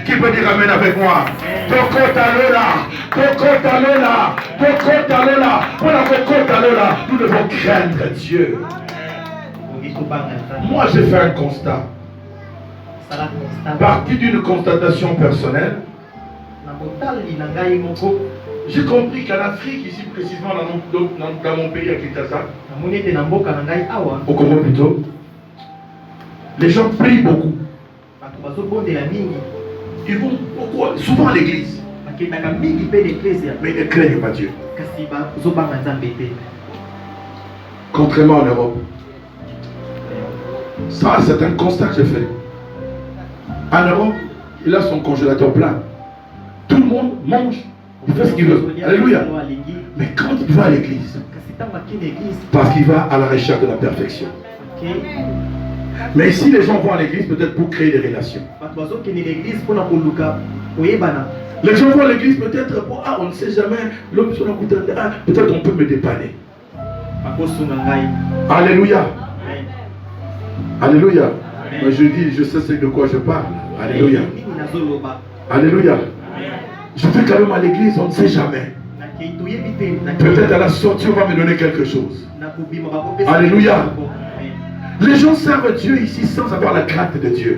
qui peut dire amen avec moi? Nous devons craindre Dieu. Moi j'ai fait un constat. Partie d'une constatation personnelle. J'ai compris qu'en Afrique, ici précisément dans mon pays, à Kinshasa, au Congo plutôt, les gens prient beaucoup. Ils vont beaucoup, souvent à l'église. Mais ils ne craignent pas Dieu. Contrairement en Europe. Ça, c'est un constat que j'ai fait. En Europe, il a son congélateur plein. Tout le monde mange. Il fait ce qu'il veut. Alléluia. Mais quand il va à l'église, parce qu'il va à la recherche de la perfection. Mais ici, les gens vont à l'église peut-être pour créer des relations. Les gens vont à l'église peut-être pour, on ne sait jamais, l'homme sur la peut-être on peut me dépanner. Alléluia. Alléluia. Moi, je dis, je sais de quoi je parle. Alléluia. Alléluia. Je vais quand même à l'église, on ne sait jamais. Peut-être à la sortie, on va me donner quelque chose. Alléluia. Les gens servent Dieu ici sans avoir la crainte de Dieu.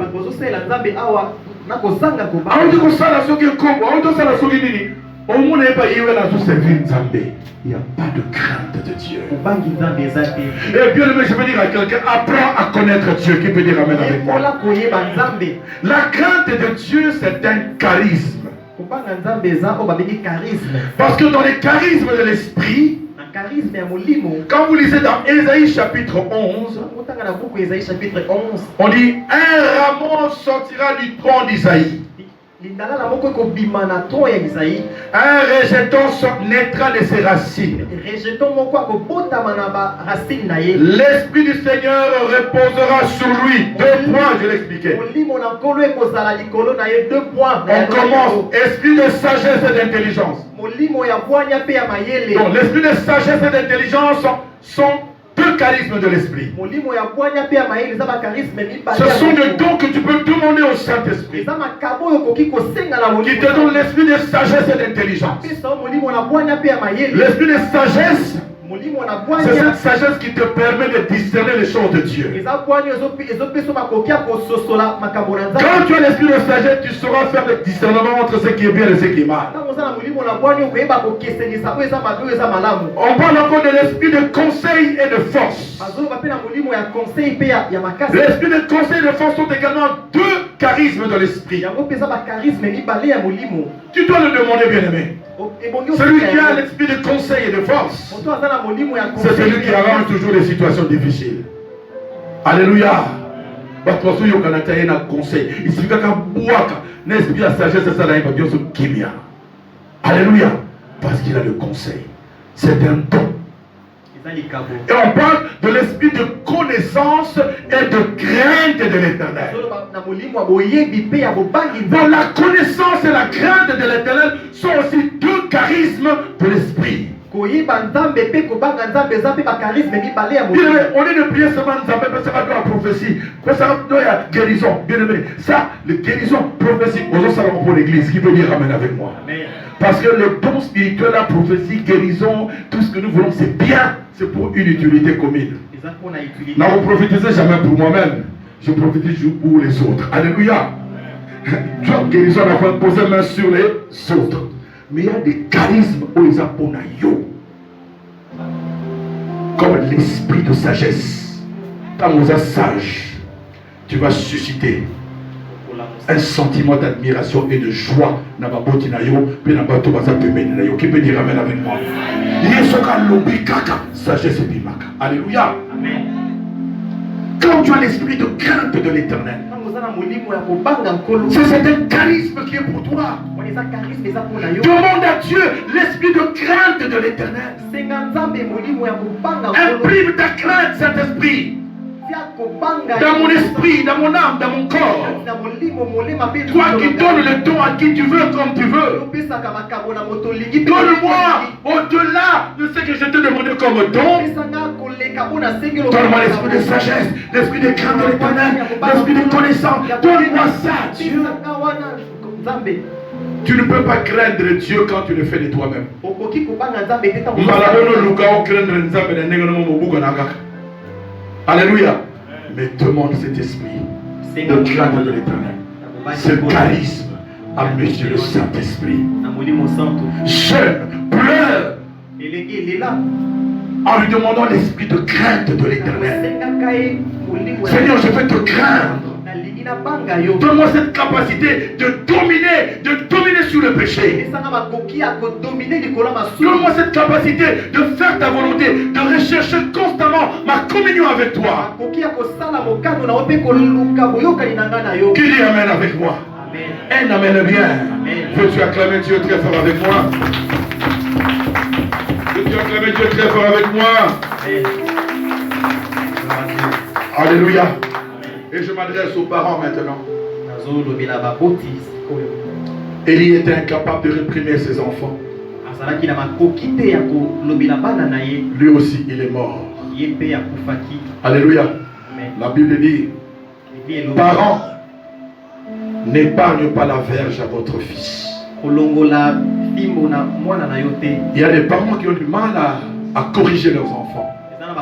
Il n'y a pas de crainte de Dieu. Et bien aimé, je veux dire à quelqu'un, apprends à connaître Dieu. Qui peut dire amen avec moi? La crainte de Dieu, c'est un charisme. Parce que dans les charismes de l'esprit, quand vous lisez dans Ésaïe chapitre 11, on dit un rameau sortira du tronc d'Isaïe. Un rejeton naîtra de ses racines. L'Esprit du Seigneur reposera sur lui. 2 points, je l'expliquais. On commence. Esprit de sagesse et d'intelligence. Donc l'esprit de sagesse et d'intelligence sont 2 charismes de l'esprit. Ce sont des dons que tu peux demander au Saint-Esprit, qui te donne l'esprit de sagesse et d'intelligence. L'esprit de sagesse, c'est cette sagesse qui te permet de discerner les choses de Dieu. Quand tu as l'esprit de sagesse, tu sauras faire le discernement entre ce qui est bien et ce qui est mal. On parle encore de l'esprit de conseil et de force. L'esprit de conseil et de force sont également 2 charismes de l'esprit. Tu dois le demander, bien-aimé. Celui qui a l'esprit de conseil et de force, c'est celui qui arrange toujours les situations difficiles. Alléluia. Alléluia. Parce qu'il a le conseil. C'est un don. Et on parle de l'esprit de connaissance et de crainte de l'Éternel. Donc la connaissance et la crainte de l'Éternel sont aussi 2 charismes de l'esprit. On est de prier seulement Nzambe, mais ça va dans la prophétie. Ça va dans la guérison. Bien aimé, ça, la guérison, prophétie, aux salons pour l'église. Qui veut dire amen avec moi? Parce que le don spirituel, la prophétie, guérison, tout ce que nous voulons, c'est bien. C'est pour une utilité commune. Je ne prophétise jamais pour moi-même. Je prophétise pour les autres. Alléluia. Tu as guérison, on a posé main sur les autres. Mais il y a des charismes où ils apprennent à yo. Comme l'esprit de sagesse. Quand vous êtes sage, tu vas susciter un sentiment d'admiration et de joie. Qui peut dire amen avec moi? Sagesse et bimaka. Alléluia. Quand tu as l'esprit de crainte de l'Éternel, c'est un charisme qui est pour toi. Demande à Dieu l'esprit de crainte de l'Éternel. Imprime ta crainte, Saint-Esprit, dans mon esprit, dans mon âme, dans mon corps. Toi qui donnes le don à qui tu veux, comme tu veux. Donne-moi au-delà de ce que je te demande comme don. Donne-moi l'esprit de sagesse, l'esprit de crainte de l'Éternel, l'esprit de connaissance. Donne-moi ça, Dieu. Tu ne peux pas craindre Dieu quand tu le fais de toi-même. Alléluia. Mais demande cet esprit de crainte de l'Éternel. Ce charisme. à Monsieur le Saint-Esprit. Je pleure en lui demandant l'esprit de crainte de l'Éternel. Seigneur, je veux te craindre. Donne-moi cette capacité de dominer sur le péché. Donne-moi cette capacité de faire ta volonté, de rechercher constamment ma communion avec toi. Qui dit Amen avec moi? Un Amen bien. Veux-tu acclamer Dieu très fort avec moi? Veux-tu acclamer Dieu très fort avec moi? Alléluia. Et je m'adresse aux parents maintenant. Élie était incapable de réprimer ses enfants. Lui aussi, il est mort. Alléluia. La Bible dit, parents, n'épargne pas la verge à votre fils. Il y a des parents qui ont du mal à corriger leurs enfants. La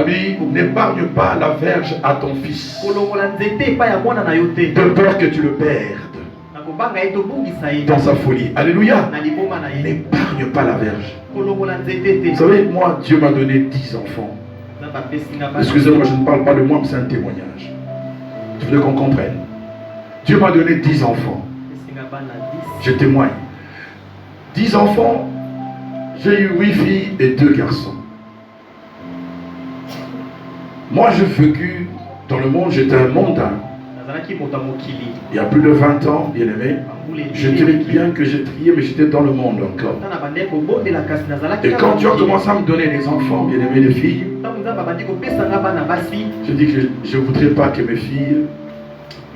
Bible n'épargne pas la verge à ton fils, de peur que tu le perdes dans sa folie. Alléluia. N'épargne pas la verge. Vous savez, moi, Dieu m'a donné 10 enfants. Excusez-moi, je ne parle pas de moi, mais c'est un témoignage. Je veux qu'on comprenne. Dieu m'a donné 10 enfants. Je témoigne. 10 enfants, j'ai eu 8 filles et 2 garçons. Moi, j'ai vécu dans le monde, j'étais un mondain. Il y a plus de 20 ans, bien aimé. Je dirais bien que j'ai trié, mais j'étais dans le monde encore. Et quand Dieu a commencé à me donner des enfants, bien aimé, des filles, je dis que je ne voudrais pas que mes filles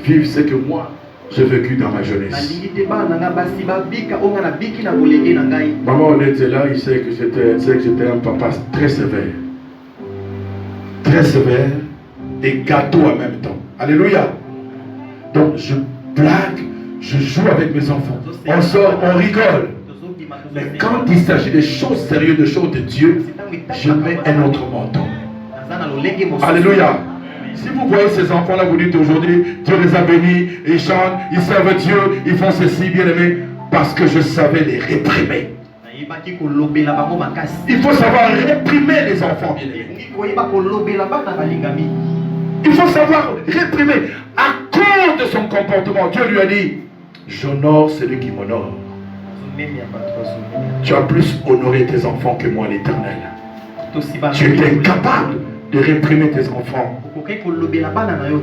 vivent ce que moi, j'ai vécu dans ma jeunesse. Maman, on était là, il sait que j'étais un papa très sévère. Très sévère et gâteau en même temps. Alléluia. Donc je blague, je joue avec mes enfants. On sort, on rigole. Mais quand il s'agit des choses sérieuses, des choses de Dieu, je mets un autre manteau. Alléluia. Si vous voyez ces enfants-là, vous dites aujourd'hui, Dieu les a bénis, ils chantent, ils servent Dieu, ils font ceci, bien aimé, parce que je savais les réprimer. Il faut savoir réprimer les enfants, bien aimés. Il faut savoir réprimer à cause de son comportement. Dieu lui a dit, j'honore celui qui m'honore. Tu as plus honoré tes enfants que moi, l'Éternel. Tu es incapable de réprimer tes enfants.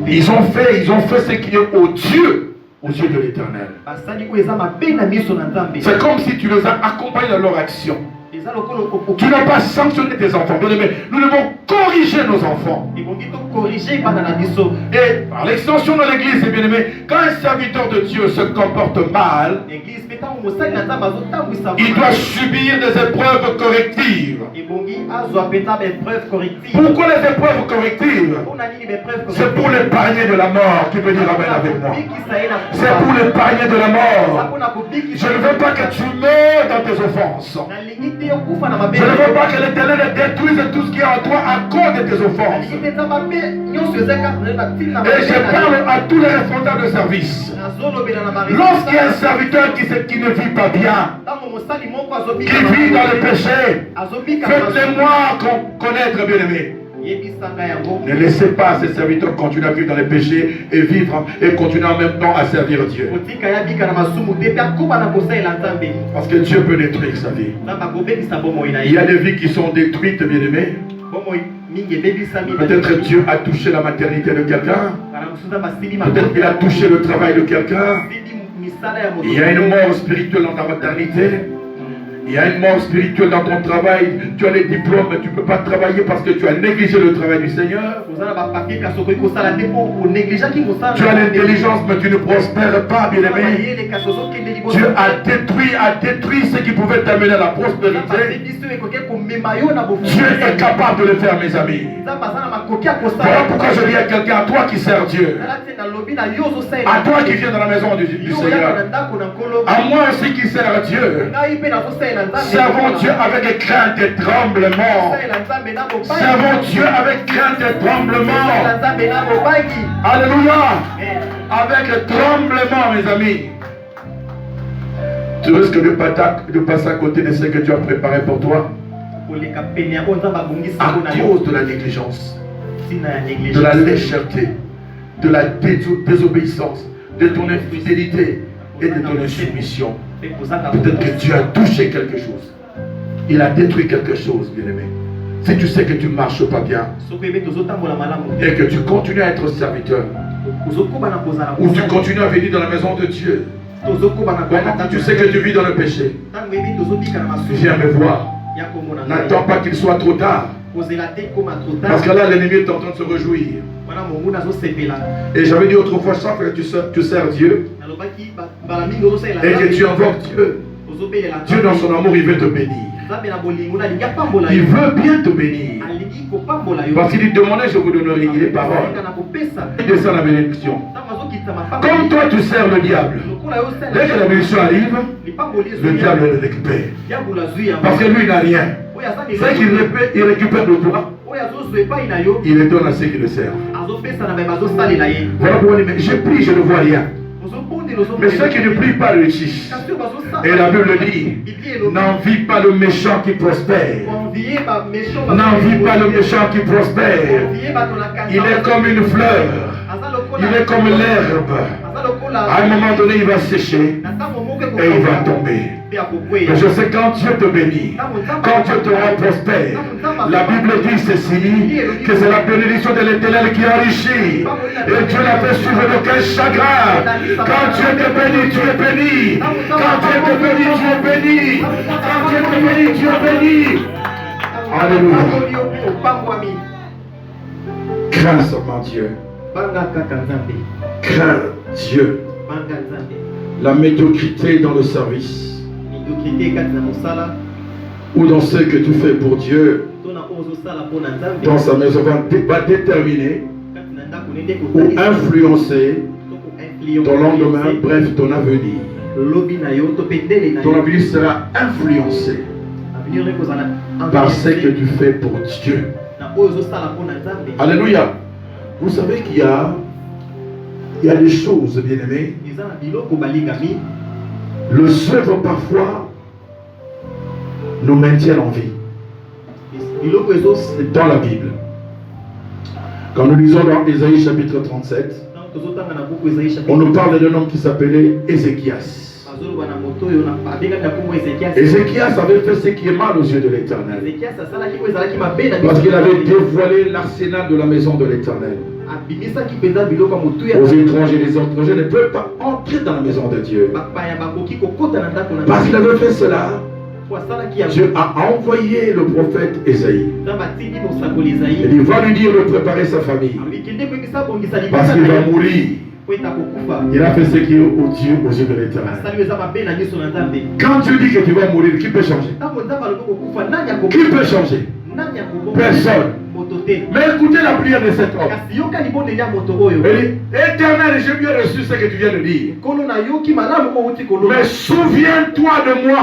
Ils ont fait ce qui est odieux aux yeux de l'Éternel. C'est comme si tu les as accompagnés dans leur action. Tu n'as pas sanctionné tes enfants. Bien aimé, nous devons corriger nos enfants. Et par l'extension de l'église, bien aimé, quand un serviteur de Dieu se comporte mal, il doit subir des épreuves correctives. Pourquoi les épreuves correctives? C'est pour l'épargner de la mort. Tu peux dire amen avec moi. C'est pour l'épargner de la mort. Je ne veux pas que tu meurs dans tes offenses. Je ne veux pas que l'Éternel détruise tout ce qui est en toi à cause de tes offenses. Et je parle à tous les responsables de service. Lorsqu'il y a un serviteur qui ne vit pas bien, qui vit dans le péché, faites-le-moi connaître, bien-aimé. Ne laissez pas ces serviteurs continuer à vivre dans les péchés et vivre et continuer en même temps à servir Dieu. Parce que Dieu peut détruire sa vie. Il y a des vies qui sont détruites, bien-aimés. Peut-être Dieu a touché la maternité de quelqu'un. Peut-être qu'il a touché le travail de quelqu'un. Il y a une mort spirituelle dans ta maternité. Il y a une mort spirituelle dans ton travail. Tu as les diplômes, mais tu ne peux pas travailler parce que tu as négligé le travail du Seigneur. Tu as l'intelligence, mais tu ne prospères pas, bien-aimé. Dieu a détruit ce qui pouvait t'amener à la prospérité. Dieu est capable de le faire, mes amis. Voilà pourquoi je dis à quelqu'un, à toi qui sers Dieu, à toi qui viens dans la maison du Seigneur, à moi aussi qui sers Dieu, servons Dieu avec crainte et tremblement. Servons Dieu avec crainte et tremblement. Alléluia. avec tremblement, mes amis. Tu risques de passer à côté de ce que tu as préparé pour toi à cause de la négligence, de la légèreté, de la désobéissance, de ton infidélité et de ton insoumission. Peut-être que Dieu a touché quelque chose. Il a détruit quelque chose, bien-aimé. Si tu sais que tu ne marches pas bien et que tu continues à être serviteur, ou tu continues à venir dans la maison de Dieu, tu sais que tu vis dans le péché, viens me voir. N'attends pas qu'il soit trop tard. Parce que là, l'ennemi est en train de se réjouir. Et j'avais dit autrefois, chaque fois que tu sers Dieu et que tu invoques Dieu, Dieu dans son amour, il veut te bénir. Il veut bien te bénir. Parce qu'il dit, demandez, je vous donnerai. Il est parole. Il descend la bénédiction. Comme toi, tu sers le diable. Dès que la bénédiction arrive, le diable le récupère. Parce que lui, il n'a rien. C'est qu'il récupère de toi. Il le donne à ceux qui le servent. Voilà pourquoi il dit, je prie, je ne vois rien. Mais ceux qui ne prient pas réussissent. Et la Bible dit, n'envie pas le méchant qui prospère. N'envie pas le méchant qui prospère. Il est comme une fleur. Il est comme l'herbe. À un moment donné, il va sécher et il va tomber. Mais je sais quand Dieu te bénit, quand Dieu te rend prospère, la Bible dit ceci, que c'est la bénédiction de l'Éternel qui enrichit. Et Dieu l'a fait suivre d'aucun chagrin. Quand Dieu te bénit, tu es béni. Quand Dieu te bénit, tu es béni. Quand Dieu te bénit, tu es béni. Alléluia. Crains seulement Dieu. Crains Dieu. La médiocrité dans le service ou dans ce que tu fais pour Dieu dans sa maison va déterminer ou influencer ton lendemain, bref ton avenir. Ton avenir sera influencé par ce que tu fais pour Dieu. Alléluia. Vous savez qu'il y a des choses, bien-aimés. Les œuvres parfois nous maintiennent en vie. Dans la Bible. Quand nous lisons dans Ésaïe chapitre 37, on nous parle d'un homme qui s'appelait Ézéchias. Ézéchias avait fait ce qui est mal aux yeux de l'Éternel. Parce qu'il avait dévoilé l'arsenal de la maison de l'Éternel. Aux étrangers, les étrangers ne peuvent pas entrer dans la maison de Dieu. Parce qu'il avait fait cela, Dieu a envoyé le prophète Ésaïe. Il dit, va lui dire de préparer sa famille. Parce qu'il va mourir. Il a fait ce qui est odieux aux yeux de l'Éternel. Quand Dieu dit que tu vas mourir, qui peut changer? Qui peut changer? Personne. Mais écoutez la prière de cet homme. Il dit, Éternel, j'ai bien reçu ce que tu viens de dire. Mais souviens-toi de moi.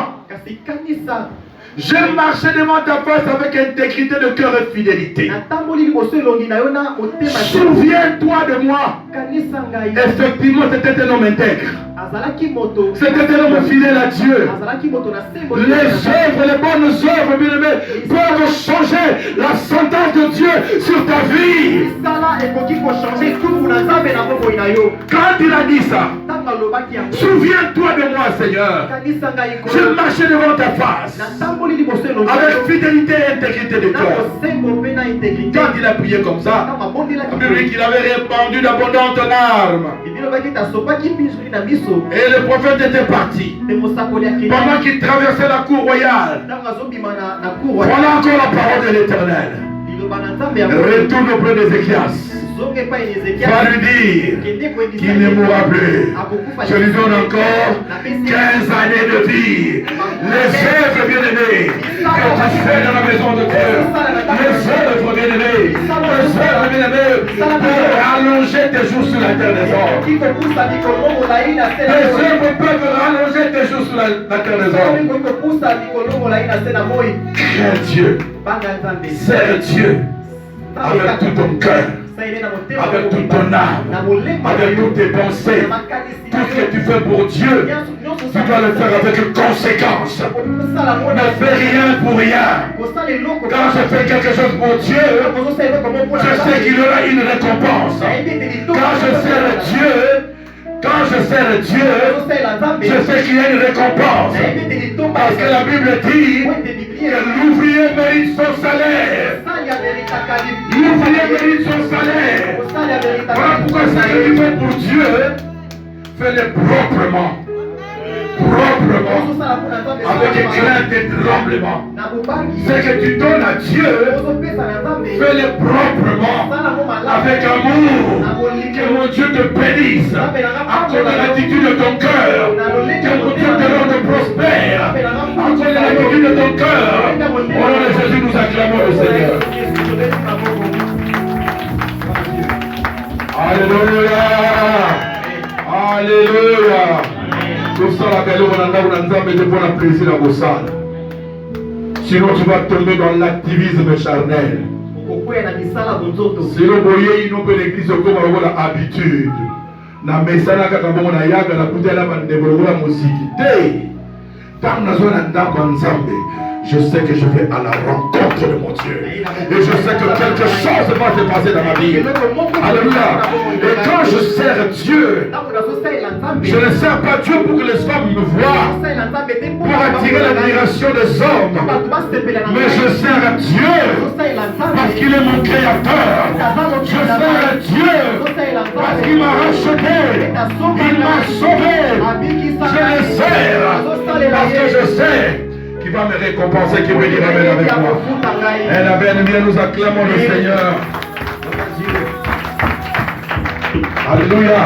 J'ai marché devant ta face avec intégrité de cœur et fidélité. Souviens-toi de moi. Effectivement, c'était un homme intègre. C'était un homme fidèle à Dieu. Les œuvres, les bonnes œuvres, bien aimés, peuvent changer la sentence de Dieu sur ta vie. Quand il a dit ça, souviens-toi de moi, Seigneur. Je marchais devant ta face avec fidélité et intégrité de cœur. Quand il a prié comme ça, la Bible dit qu'il avait répandu d'abondantes larmes. Et le prophète était parti. Pendant qu'il traversait la cour royale, voilà encore la parole de l'Éternel. Retourne auprès d'Ézéchias. Va lui dire qu'il ne mourra plus. Je lui donne encore 15 années de vie. Les œuvres bien-aimées que tu fais dans la maison de Dieu, les œuvres bien-aimées, les œuvres bien-aimées peuvent rallonger tes jours sur la terre des hommes. Les œuvres peuvent rallonger tes jours sur la terre des hommes. Crains Dieu, sers Dieu avec tout ton cœur. avec toute ton âme, avec toutes tes pensées. Tout ce que tu fais pour Dieu, tu dois le faire avec conséquence. Ne fais rien pour rien. Quand je fais quelque chose pour Dieu, je sais qu'il y aura une récompense. Quand je sers Dieu, je sais qu'il y a une récompense. Parce que la Bible dit que l'ouvrier mérite son salaire. L'ouvrier mérite son salaire. Voilà pourquoi ce que tu fais pour Dieu, fais-le proprement. Avec crainte et tremblement. Ce que tu donnes à Dieu, fais-le proprement, avec amour. Que mon Dieu te bénisse, accorde l'attitude de ton cœur, que mon Dieu te rende prospère, accorde l'attitude de ton cœur. Au nom de Jésus, nous acclamons le Seigneur. Alléluia. Alléluia. Tout ça, la belle, on a pour la plaisir à vos salles. Sinon, tu vas tomber dans l'activisme charnel. Sinon, vous voyez, ils n'ont pas l'église comme la habitude. Na mesana kaka bongo na yaga na kutela ba ndebolo la musique. Tant na zona ndako nzambe. Je sais que je vais à la rencontre de mon Dieu. Et je sais que quelque chose va se passer dans ma vie. Alléluia. Et quand je sers Dieu, je ne sers pas Dieu pour que les femmes me voient, pour attirer l'admiration des hommes. Mais je sers Dieu parce qu'il est mon créateur. Je sers Dieu parce qu'il m'a racheté. Il m'a sauvé. Je le sers parce que je sais qui va me récompenser, qui va dire Amen avec moi. Et la bien, nous acclamons le Seigneur. Alléluia.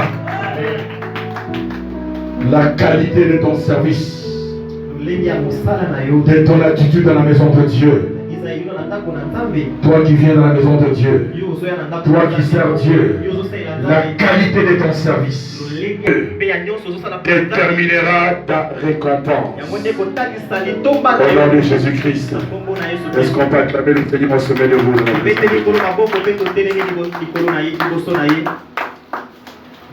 La qualité de ton service, de ton attitude dans la maison de Dieu. Toi qui viens dans la maison de Dieu, toi qui sers Dieu, la qualité de ton service déterminera ta récompense. Au nom de Jésus-Christ. Est-ce qu'on peut acclamer le Seigneur au sommet de vous?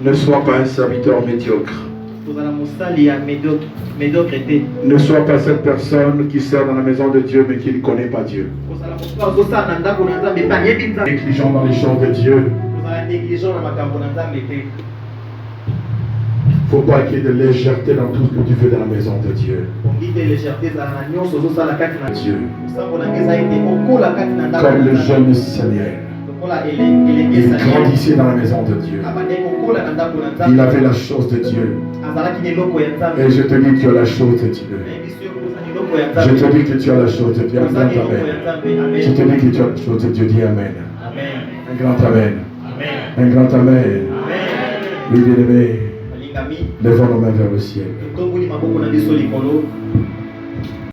Ne sois pas un serviteur médiocre. Ne sois pas cette personne qui sert dans la maison de Dieu mais qui ne connaît pas Dieu. Négligent dans les choses de Dieu. Il ne faut pas qu'il y ait de légèreté dans tout ce que tu fais dans la maison de Dieu. Dieu. Comme le jeune Samuel. Il grandissait dans la maison de Dieu. Il avait la chose de Dieu. Et je te dis que tu as la chose de Dieu. Je te dis que tu as la chose de Dieu. Un grand amen. Je te dis que tu as la chose de Dieu. Dis amen. Un grand amen. Un grand amen. Oui, bien-aimé. Lèvons nos mains vers le ciel.